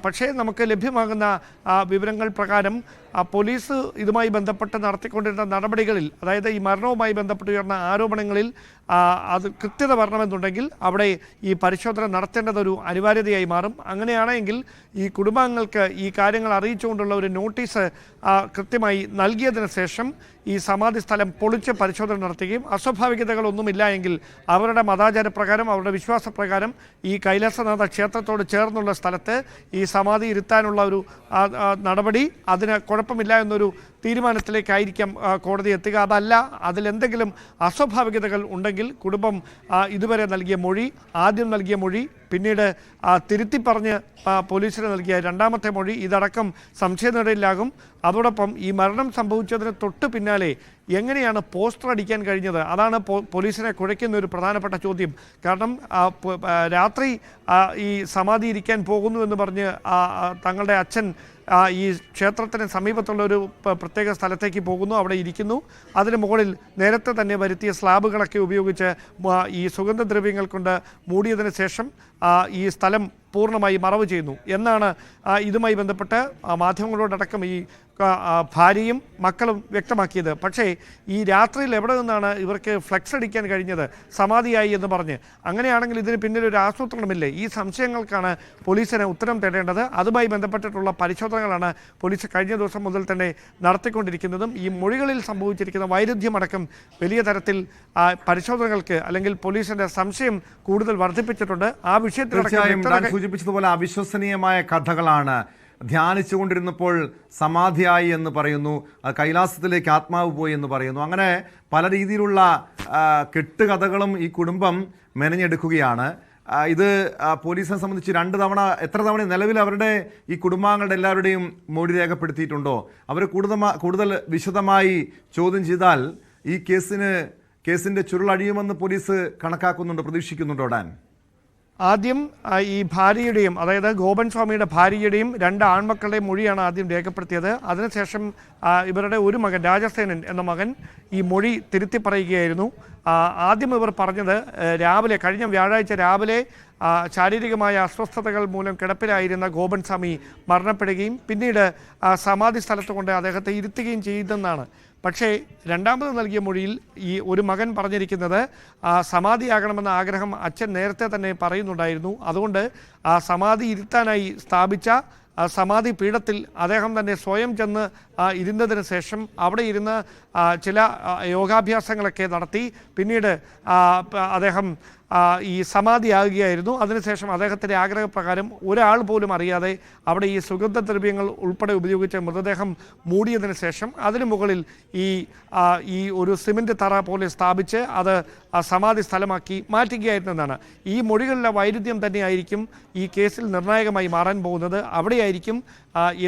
പക്ഷേ നമുക്ക് ലഭ്യമാകുന്ന വിവരങ്ങൾ പ്രകാരം പോലീസ് ഇതുമായി ബന്ധപ്പെട്ട് നടത്തിക്കൊണ്ടിരുന്ന നടപടികളിൽ, അതായത് ഈ മരണവുമായി ബന്ധപ്പെട്ട് ഉയർന്ന ആരോപണങ്ങളിൽ അത് കൃത്യത വരണമെന്നുണ്ടെങ്കിൽ അവിടെ ഈ പരിശോധന നടത്തേണ്ടതൊരു അനിവാര്യതയായി മാറും. അങ്ങനെയാണെങ്കിൽ ഈ കുടുംബാംഗങ്ങൾക്ക് ഈ കാര്യങ്ങൾ അറിയിച്ചുകൊണ്ടുള്ള ഒരു നോട്ടീസ് കൃത്യമായി നൽകിയതിന് ശേഷം ഈ സമാധി സ്ഥലം പൊളിച്ച് പരിശോധന നടത്തുകയും അസ്വാഭാവികതകളൊന്നുമില്ല എങ്കിൽ അവരുടെ മതാചാരപ്രകാരം അവരുടെ വിശ്വാസപ്രകാരം ഈ കൈലാസനാഥ ക്ഷേത്രത്തോട് ചേർന്നുള്ള സ്ഥലത്ത് ഈ സമാധി ഇരുത്താനുള്ള ഒരു നടപടി അതിന് കുഴപ്പമില്ല എന്നൊരു തീരുമാനത്തിലേക്കായിരിക്കാം കോടതി എത്തുക. അതല്ല അതിലെന്തെങ്കിലും അസ്വാഭാവികതകൾ ഉണ്ടെങ്കിൽ കുടുംബം ഇതുവരെ നൽകിയ മൊഴി, ആദ്യം നൽകിയ മൊഴി, പിന്നീട് തിരുത്തി പറഞ്ഞ് പോലീസിന് നൽകിയ രണ്ടാമത്തെ മൊഴി, ഇതടക്കം സംശയനിടയിലാകും. അതോടൊപ്പം ഈ മരണം സംഭവിച്ചതിന് തൊട്ട് പിന്നാലെ എങ്ങനെയാണ് പോസ്റ്റർ അടിക്കാൻ കഴിഞ്ഞത്? അതാണ് പോലീസിനെ കുഴയ്ക്കുന്ന ഒരു പ്രധാനപ്പെട്ട ചോദ്യം. കാരണം രാത്രി ഈ സമാധി ഇരിക്കാൻ പോകുന്നു എന്ന് പറഞ്ഞ് തങ്ങളുടെ അച്ഛൻ ഈ ക്ഷേത്രത്തിന് സമീപത്തുള്ള ഒരു പ്രത്യേക സ്ഥലത്തേക്ക് പോകുന്നു, അവിടെ ഇരിക്കുന്നു. അതിന് മുകളിൽ നേരത്തെ തന്നെ വരുത്തിയ സ്ലാബുകളൊക്കെ ഉപയോഗിച്ച് ഈ സുഗന്ധദ്രവ്യങ്ങൾ കൊണ്ട് മൂടിയതിന് ശേഷം ഈ സ്ഥലം പൂർണ്ണമായി മറവ് ചെയ്യുന്നു എന്നാണ് ഇതുമായി ബന്ധപ്പെട്ട് മാധ്യമങ്ങളോടടക്കം ഈ ഭാര്യയും മക്കളും വ്യക്തമാക്കിയത്. പക്ഷേ ഈ രാത്രിയിൽ എവിടെ നിന്നാണ് ഇവർക്ക് ഫ്ലെക്സ് അടിക്കാൻ കഴിഞ്ഞത് സമാധിയായി എന്ന് പറഞ്ഞ്? അങ്ങനെയാണെങ്കിൽ ഇതിന് പിന്നിൽ ഒരു ആസൂത്രണമില്ലേ? ഈ സംശയങ്ങൾക്കാണ് പോലീസിന് ഉത്തരം തേടേണ്ടത്. അതുമായി ബന്ധപ്പെട്ടിട്ടുള്ള പരിശോധനകളാണ് പോലീസ് കഴിഞ്ഞ ദിവസം മുതൽ തന്നെ നടത്തിക്കൊണ്ടിരിക്കുന്നതും. ഈ മൊഴികളിൽ സംഭവിച്ചിരിക്കുന്ന വൈരുദ്ധ്യമടക്കം വലിയ തരത്തിൽ പരിശോധനകൾക്ക് അല്ലെങ്കിൽ പോലീസിന്റെ സംശയം കൂടുതൽ വർദ്ധിപ്പിച്ചിട്ടുണ്ട്. ആ വിഷയത്തിൽ സൂചിപ്പിച്ചതുപോലെ അവിശ്വസനീയമായ കഥകളാണ്. ധ്യാനിച്ചുകൊണ്ടിരുന്നപ്പോൾ സമാധിയായി എന്ന് പറയുന്നു, കൈലാസത്തിലേക്ക് ആത്മാവ് പോയി എന്ന് പറയുന്നു. അങ്ങനെ പല രീതിയിലുള്ള കെട്ടുകഥകളും ഈ കുടുംബം മെനഞ്ഞെടുക്കുകയാണ്. ഇത് പോലീസിനെ സംബന്ധിച്ച് എത്ര തവണ നിലവിൽ അവരുടെ ഈ കുടുംബാംഗങ്ങളുടെ എല്ലാവരുടെയും മൊഴി രേഖപ്പെടുത്തിയിട്ടുണ്ടോ? അവർ കൂടുതൽ വിശദമായി ചോദ്യം ചെയ്താൽ ഈ കേസിന്റെ ചുരുളഴിയുമെന്ന് പോലീസ് കണക്കാക്കുന്നുണ്ടോ, പ്രതീക്ഷിക്കുന്നുണ്ടോ ഡാൻ? ആദ്യം ഈ ഭാര്യയുടെയും, അതായത് ഗോപൻ സ്വാമിയുടെ ഭാര്യയുടെയും 2 ആൺമക്കളുടെയും മൊഴിയാണ് ആദ്യം രേഖപ്പെടുത്തിയത്. അതിനുശേഷം ഇവരുടെ ഒരു മകൻ രാജസേനൻ എന്ന മകൻ ഈ മൊഴി തിരുത്തി പറയുകയായിരുന്നു. ആദ്യം ഇവർ പറഞ്ഞത് കഴിഞ്ഞ വ്യാഴാഴ്ച രാവിലെ ശാരീരികമായ അസ്വസ്ഥതകൾ മൂലം കിടപ്പിലായിരുന്ന ഗോപൻ സ്വാമി മരണപ്പെടുകയും പിന്നീട് സമാധി സ്ഥലത്ത് കൊണ്ട് അദ്ദേഹത്തെ ഇരുത്തുകയും ചെയ്തെന്നാണ്. പക്ഷേ രണ്ടാമത് നൽകിയ മൊഴിയിൽ ഈ ഒരു മകൻ പറഞ്ഞിരിക്കുന്നത് സമാധിയാകണമെന്ന ആഗ്രഹം അച്ഛൻ നേരത്തെ തന്നെ പറയുന്നുണ്ടായിരുന്നു. അതുകൊണ്ട് സമാധി ഇരുത്താനായി സ്ഥാപിച്ച സമാധി പീഠത്തിൽ അദ്ദേഹം തന്നെ സ്വയം ചെന്ന് ഇരുന്നതിന് ശേഷം അവിടെ ഇരുന്ന് ചില യോഗാഭ്യാസങ്ങളൊക്കെ നടത്തി പിന്നീട് അദ്ദേഹം ഈ സമാധിയാകുകയായിരുന്നു. അതിനുശേഷം അദ്ദേഹത്തിൻ്റെ ആഗ്രഹപ്രകാരം ഒരാൾ പോലും അറിയാതെ അവിടെ ഈ സുഗന്ധദ്രവ്യങ്ങൾ ഉൾപ്പെടെ ഉപയോഗിച്ച് മൃതദേഹം മൂടിയതിന് ശേഷം അതിനു മുകളിൽ ഈ ഒരു സിമൻറ്റ് തറ പോലെ സ്ഥാപിച്ച് അത് സമാധി സ്ഥലമാക്കി മാറ്റുകയായിരുന്നെന്നാണ്. ഈ മൊഴികളിലെ വൈരുദ്ധ്യം തന്നെയായിരിക്കും ഈ കേസിൽ നിർണായകമായി മാറാൻ പോകുന്നത്. അവിടെയായിരിക്കും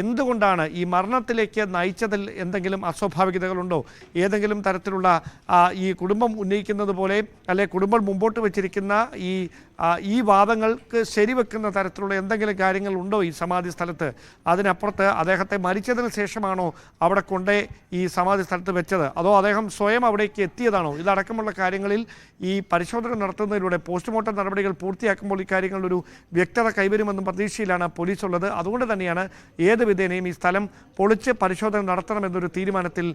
എന്തുകൊണ്ടാണ് ഈ മരണത്തിലേക്ക് നയിച്ചതിൽ എന്തെങ്കിലും അസ്വാഭാവികതകളുണ്ടോ, ഏതെങ്കിലും തരത്തിലുള്ള ഈ കുടുംബം ഉന്നയിക്കുന്നത് പോലെ അല്ലെ കുടുംബം മുമ്പോട്ട് വെച്ചിരിക്കുന്ന ഈ വാദങ്ങൾക്ക് ശരിവെക്കുന്ന തരത്തിലുള്ള എന്തെങ്കിലും കാര്യങ്ങൾ ഉണ്ടോ ഈ സമാധി സ്ഥലത്ത്? അതിനപ്പുറത്ത് അദ്ദേഹത്തെ മരിച്ചതിന് ശേഷമാണോ അവിടെ കൊണ്ടേ ഈ സമാധി സ്ഥലത്ത് വെച്ചത്, അതോ അദ്ദേഹം സ്വയം അവിടേക്ക് എത്തിയതാണോ? ഇതടക്കമുള്ള കാര്യങ്ങളിൽ ഈ പരിശോധന നടത്തുന്നതിലൂടെ പോസ്റ്റ്മോർട്ടം നടപടികൾ പൂർത്തിയാക്കുമ്പോൾ ഇക്കാര്യങ്ങളിൽ ഒരു വ്യക്തത കൈവരുമെന്നും പ്രതീക്ഷയിലാണ് പോലീസ് ഉള്ളത്. അതുകൊണ്ട് തന്നെയാണ് ഏത് വിധേനയും ഈ സ്ഥലം പൊളിച്ച് പരിശോധന നടത്തണമെന്നൊരു തീരുമാനത്തിൽ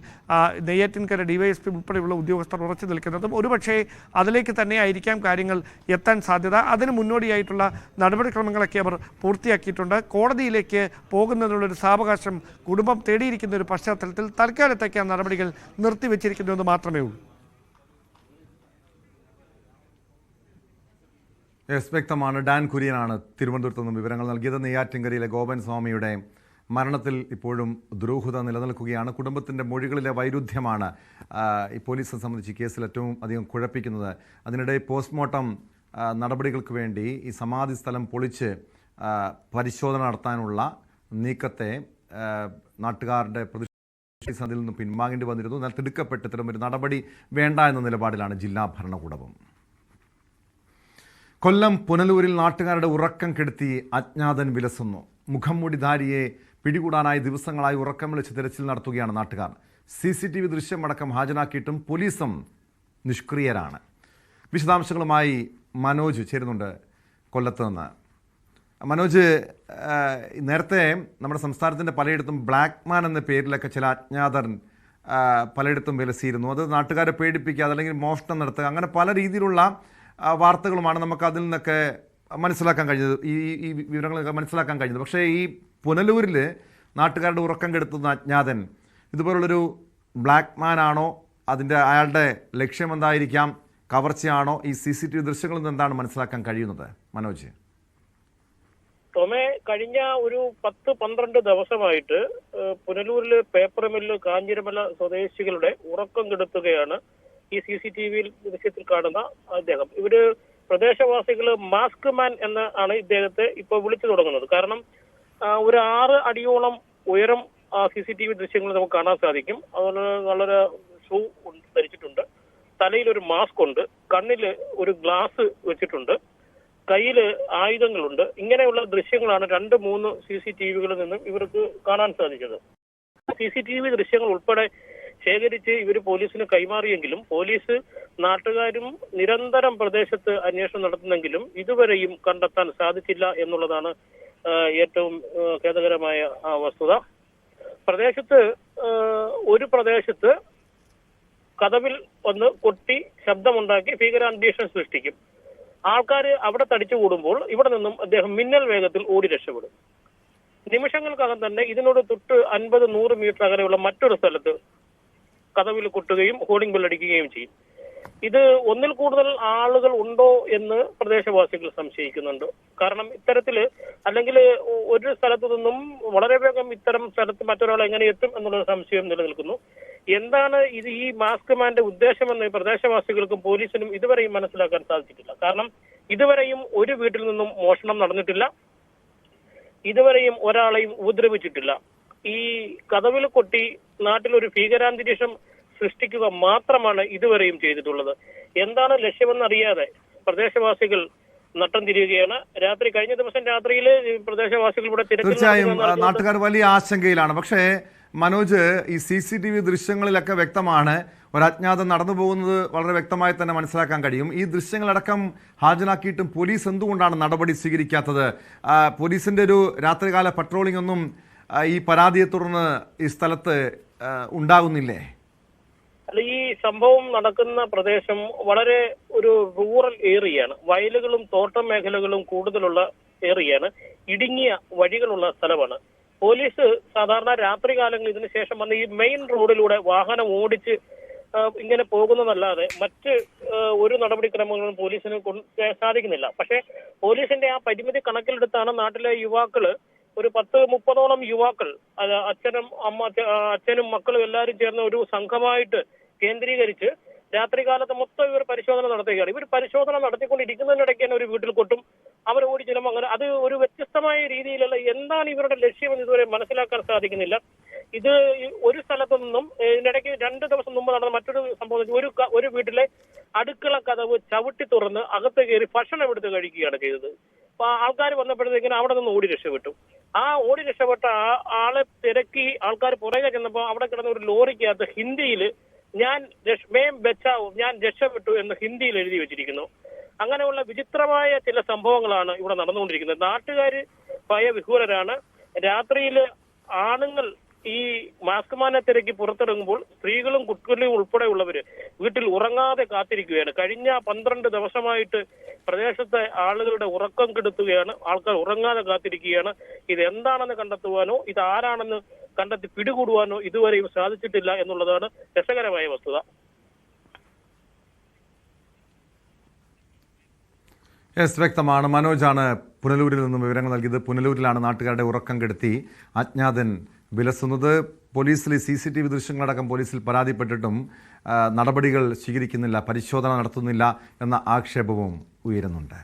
നെയ്യാറ്റിൻകര ഡിവൈഎസ്പി ഉൾപ്പെടെയുള്ള ഉദ്യോഗസ്ഥർ ഉറച്ചു നിൽക്കുന്നതും. ഒരുപക്ഷേ അതിലേക്ക് തന്നെ ആയിരിക്കാം കാര്യങ്ങൾ എത്താൻ സാധ്യത. അതിന് മുന്നോടിയായിട്ടുള്ള നടപടിക്രമങ്ങളൊക്കെ അവർ പൂർത്തിയാക്കിയിട്ടുണ്ട്. കോടതിയിലേക്ക് പോകുന്നതിനുള്ളൊരു സാവകാശം കുടുംബം തേടിയിരിക്കുന്ന ഒരു പശ്ചാത്തലത്തിൽ തൽക്കാലത്തേക്ക് ആ നടപടികൾ നിർത്തിവെച്ചിരിക്കുന്നുവെന്ന് മാത്രമേ ഉള്ളൂ. വ്യക്തമാണ്. ഡാൻ കുര്യനാണ് തിരുവനന്തപുരത്ത് നിന്നും വിവരങ്ങൾ നൽകിയത്. നെയ്യാറ്റിൻകരയിലെ ഗോപൻ സ്വാമിയുടെ മരണത്തിൽ ഇപ്പോഴും ദുരൂഹത നിലനിൽക്കുകയാണ്. കുടുംബത്തിൻ്റെ മൊഴികളിലെ വൈരുദ്ധ്യമാണ് ഈ പോലീസിനെ സംബന്ധിച്ച് കേസിൽ ഏറ്റവും അധികം കുഴപ്പിക്കുന്നത്. അതിനിടെ പോസ്റ്റ്മോർട്ടം നടപടികൾക്ക് വേണ്ടി ഈ സമാധി സ്ഥലം പൊളിച്ച് പരിശോധന നടത്താനുള്ള നീക്കത്തെ നാട്ടുകാരുടെ പ്രതിഷേധത്തിൽ നിന്ന് പിൻവാങ്ങേണ്ടി വന്നിരുന്നു. എന്നാൽ തിടുക്കപ്പെട്ട് ഇത്തരമൊരു നടപടി വേണ്ട എന്ന നിലപാടിലാണ് ജില്ലാ ഭരണകൂടവും. കൊല്ലം പുനലൂരിൽ നാട്ടുകാരുടെ ഉറക്കം കെടുത്തി അജ്ഞാതൻ വിലസുന്നു. മുഖംമൂടിധാരിയെ പിടികൂടാനായി ദിവസങ്ങളായി ഉറക്കം വിളിച്ച് തിരച്ചിൽ നടത്തുകയാണ് നാട്ടുകാർ. CCTV ദൃശ്യമടക്കം ഹാജരാക്കിയിട്ടും പോലീസും നിഷ്ക്രിയരാണ്. വിശദാംശങ്ങളുമായി മനോജ് ചേരുന്നുണ്ട് കൊല്ലത്ത് നിന്ന്. മനോജ്, നേരത്തെ നമ്മുടെ സംസ്ഥാനത്തിൻ്റെ പലയിടത്തും ബ്ലാക്ക് മാൻ എന്ന പേരിലൊക്കെ ചില അജ്ഞാതർ പലയിടത്തും വിലസിയിരുന്നു. അത് നാട്ടുകാരെ പേടിപ്പിക്കുക, അതല്ലെങ്കിൽ മോഷണം നടത്തുക, അങ്ങനെ പല രീതിയിലുള്ള വാർത്തകളുമാണ് നമുക്ക് അതിൽ നിന്നൊക്കെ മനസ്സിലാക്കാൻ കഴിഞ്ഞത്, ഈ വിവരങ്ങളൊക്കെ മനസ്സിലാക്കാൻ കഴിഞ്ഞത്. പക്ഷേ ഈ പുനലൂരിൽ നാട്ടുകാരുടെ ഉറക്കം കെടുത്തുന്ന അജ്ഞാതൻ ഇതുപോലുള്ളൊരു ബ്ലാക്ക് മാൻ ആണോ? അയാളുടെ ലക്ഷ്യം എന്തായിരിക്കാം? കവർച്ചയാണോ? ഈ CCTV ദൃശ്യങ്ങളിൽ നിന്ന് എന്താണ് മനസ്സിലാക്കാൻ കഴിയുന്നത് മനോജ്? ടോമേ, കഴിഞ്ഞ ഒരു 10-12 ദിവസമായിട്ട് പുനലൂരിലെ പേപ്പർ മില്ല് കാഞ്ഞിരമല സ്വദേശികളുടെ ഉറക്കം കെടുത്തുകയാണ് ഈ CCTV ദൃശ്യത്തിൽ കാണുന്ന അദ്ദേഹം. ഇവര് പ്രദേശവാസികള് മാസ്ക് മാൻ ആണ് ഇദ്ദേഹത്തെ ഇപ്പൊ വിളിച്ചു തുടങ്ങുന്നത്. കാരണം ഒരു 6 അടിയോളം ഉയരം CCTV ദൃശ്യങ്ങൾ നമുക്ക് കാണാൻ സാധിക്കും. അതുപോലെ വളരെ ഷൂ ധരിച്ചിട്ടുണ്ട്, തലയിൽ ഒരു മാസ്ക് ഉണ്ട്, കണ്ണില് ഒരു ഗ്ലാസ് വെച്ചിട്ടുണ്ട്. കയ്യില് ആയുധങ്ങളുണ്ട്. ഇങ്ങനെയുള്ള ദൃശ്യങ്ങളാണ് 2-3 CCTVകളിൽ നിന്നും ഇവർക്ക് കാണാൻ സാധിച്ചത്. CCTV ദൃശ്യങ്ങൾ ഉൾപ്പെടെ ശേഖരിച്ച് ഇവർ പോലീസിന് കൈമാറിയെങ്കിലും പോലീസ് നാട്ടുകാരും നിരന്തരം പ്രദേശത്ത് അന്വേഷണം നടത്തുന്നെങ്കിലും ഇതുവരെയും കണ്ടെത്താൻ സാധിച്ചില്ല എന്നുള്ളതാണ് ഏറ്റവും ഖേദകരമായ വസ്തുത. ഒരു പ്രദേശത്ത് കതവിൽ ഒന്ന് കൊട്ടി ശബ്ദമുണ്ടാക്കി ഭീകരാന്തരീക്ഷം സൃഷ്ടിക്കും. ആൾക്കാർ അവിടെ തടിച്ചുകൂടുമ്പോൾ ഇവിടെ നിന്നും അദ്ദേഹം മിന്നൽ വേഗത്തിൽ ഓടി രക്ഷപ്പെടും. നിമിഷങ്ങൾക്കകം തന്നെ ഇതിനോട് തൊട്ട് 50-100 മീറ്റർ അകലെയുള്ള മറ്റൊരു സ്ഥലത്ത് കതവിൽ കൊട്ടുകയും ഹോർഡിംഗ് ബെല്ലടിക്കുകയും ചെയ്യും. ഇത് ഒന്നിൽ കൂടുതൽ ആളുകൾ ഉണ്ടോ എന്ന് പ്രദേശവാസികൾ സംശയിക്കുന്നുണ്ട്. കാരണം ഇത്തരത്തില് അല്ലെങ്കിൽ ഒരു സ്ഥലത്തു നിന്നും വളരെ വേഗം ഇത്തരം സ്ഥലത്ത് മറ്റൊരാൾ എങ്ങനെ എത്തും എന്നുള്ള സംശയം നിലനിൽക്കുന്നു. എന്താണ് ഈ മാസ്ക് മാന്റെ ഉദ്ദേശമെന്ന് പ്രദേശവാസികൾക്കും പോലീസിനും ഇതുവരെയും മനസ്സിലാക്കാൻ സാധിച്ചിട്ടില്ല. കാരണം ഇതുവരെയും ഒരു വീട്ടിൽ നിന്നും മോഷണം നടന്നിട്ടില്ല, ഇതുവരെയും ഒരാളെയും ഉപദ്രവിച്ചിട്ടില്ല. ഈ കതവിൽ കൊട്ടി നാട്ടിലൊരു ഭീകരാന്തരീക്ഷം സൃഷ്ടിക്കുക മാത്രമാണ് ഇതുവരെയും ചെയ്തിട്ടുള്ളത്. എന്താണ് ലക്ഷ്യമെന്നറിയാതെ പ്രദേശവാസികൾ നട്ടം തിരിയുകയാണ്. കഴിഞ്ഞ ദിവസം രാത്രിയിൽ പ്രദേശവാസികൾ ഇവിടെ തീർച്ചയായും നാട്ടുകാർ വലിയ ആശങ്കയിലാണ്. പക്ഷേ മനോജ്, ഈ CCTV ദൃശ്യങ്ങളിലൊക്കെ വ്യക്തമാണ് ഒരു അജ്ഞാതം നടന്നു പോകുന്നത് വളരെ വ്യക്തമായി തന്നെ മനസ്സിലാക്കാൻ കഴിയും. ഈ ദൃശ്യങ്ങളടക്കം ഹാജരാക്കിയിട്ടും പോലീസ് എന്തുകൊണ്ടാണ് നടപടി സ്വീകരിക്കാത്തത്? പോലീസിന്റെ ഒരു രാത്രികാല പട്രോളിംഗ് ഒന്നും ഈ പരാതിയെ തുടർന്ന് ഈ സ്ഥലത്ത് ഉണ്ടാകുന്നില്ലേ? അല്ല, ഈ സംഭവം നടക്കുന്ന പ്രദേശം വളരെ ഒരു റൂറൽ ഏരിയയാണ്. വയലുകളും തോട്ടം മേഖലകളും കൂടുതലുള്ള ഏരിയയാണ്. ഇടുങ്ങിയ വഴികളുള്ള സ്ഥലമാണ്. പോലീസ് സാധാരണ രാത്രികാലങ്ങളിൽ ഇതിനു ശേഷം വന്ന് ഈ മെയിൻ റോഡിലൂടെ വാഹനം ഓടിച്ച് ഇങ്ങനെ പോകുന്നതല്ലാതെ മറ്റ് ഒരു നടപടിക്രമങ്ങളും പോലീസിന് സാധിക്കുന്നില്ല. പക്ഷേ പോലീസിന്റെ ആ പരിമിതി കണക്കിലെടുത്താണ് നാട്ടിലെ യുവാക്കള് ഒരു 10-30ഓളം യുവാക്കൾ, അച്ഛനും മക്കളും എല്ലാവരും ചേർന്ന് ഒരു സംഘമായിട്ട് കേന്ദ്രീകരിച്ച് രാത്രികാലത്ത് മൊത്തം ഇവർ പരിശോധന നടത്തുകയാണ്. ഇവർ പരിശോധന നടത്തിക്കൊണ്ടിരിക്കുന്നതിനിടയ്ക്ക് തന്നെ ഒരു വീട്ടിൽ കൊട്ടും, അവർ ഓടി ചെല്ലും. അങ്ങനെ അത് ഒരു വ്യത്യസ്തമായ രീതിയിലുള്ള എന്താണ് ഇവരുടെ ലക്ഷ്യമെന്ന് ഇതുവരെ മനസ്സിലാക്കാൻ സാധിക്കുന്നില്ല. ഇത് ഒരു സ്ഥലത്തു നിന്നും ഇതിനിടയ്ക്ക് 2 ദിവസം മുമ്പ് നടന്ന മറ്റൊരു സംഭവം, ഒരു വീട്ടിലെ അടുക്കള കതവ് ചവിട്ടി തുറന്ന് അകത്ത് കയറി ഭക്ഷണം എടുത്ത് കഴിക്കുകയാണ് ചെയ്തത്. അപ്പൊ ആൾക്കാർ വന്നപ്പോഴത്തേക്കിനും അവിടെ നിന്ന് ഓടി രക്ഷപ്പെട്ടു. ആ ഓടി രക്ഷപ്പെട്ട ആളെ തിരക്കി ആൾക്കാർ പുറകെ ചെന്നപ്പോൾ അവിടെ കിടന്ന ഒരു ലോറിക്കകത്ത് ഹിന്ദിയിൽ ഞാൻ രക്ഷപ്പെട്ടു എന്ന് ഹിന്ദിയിൽ എഴുതി വെച്ചിരിക്കുന്നു. അങ്ങനെയുള്ള വിചിത്രമായ ചില സംഭവങ്ങളാണ് ഇവിടെ നടന്നുകൊണ്ടിരിക്കുന്നത്. നാട്ടുകാര് ഭയവിഹ്വലരാണ്. രാത്രിയിൽ ആണുങ്ങൾ ഈ മാസ്ക് മാനെ തിരക്കി പുറത്തിറങ്ങുമ്പോൾ സ്ത്രീകളും കുട്ടികളും ഉൾപ്പെടെയുള്ളവര് വീട്ടിൽ ഉറങ്ങാതെ കാത്തിരിക്കുകയാണ്. കഴിഞ്ഞ 12 ദിവസമായിട്ട് പ്രദേശത്തെ ആളുകളുടെ ഉറക്കം കെടുത്തുകയാണ്. ആൾക്കാർ ഉറങ്ങാതെ കാത്തിരിക്കുകയാണ്. ഇത് എന്താണെന്ന് കണ്ടെത്തുവാനോ ഇത് ആരാണെന്ന് കണ്ടെത്തി പിടികൂടുവാനോ ഇതുവരെയും സാധിച്ചിട്ടില്ല എന്നുള്ളതാണ് രസകരമായ വസ്തുത. വ്യക്തമാണ്. മനോജാണ് പുനലൂരിൽ നിന്നും വിവരങ്ങൾ നൽകിയത്. പുനലൂരിലാണ് നാട്ടുകാരുടെ ഉറക്കം കെടുത്തി അജ്ഞാതൻ വിലസുന്നത്. പോലീസിൽ CCTV ദൃശ്യങ്ങളടക്കം പോലീസിൽ പരാതിപ്പെട്ടിട്ടും നടപടികൾ സ്വീകരിക്കുന്നില്ല, പരിശോധന നടത്തുന്നില്ല എന്ന ആക്ഷേപവും ഉയരുന്നുണ്ട്.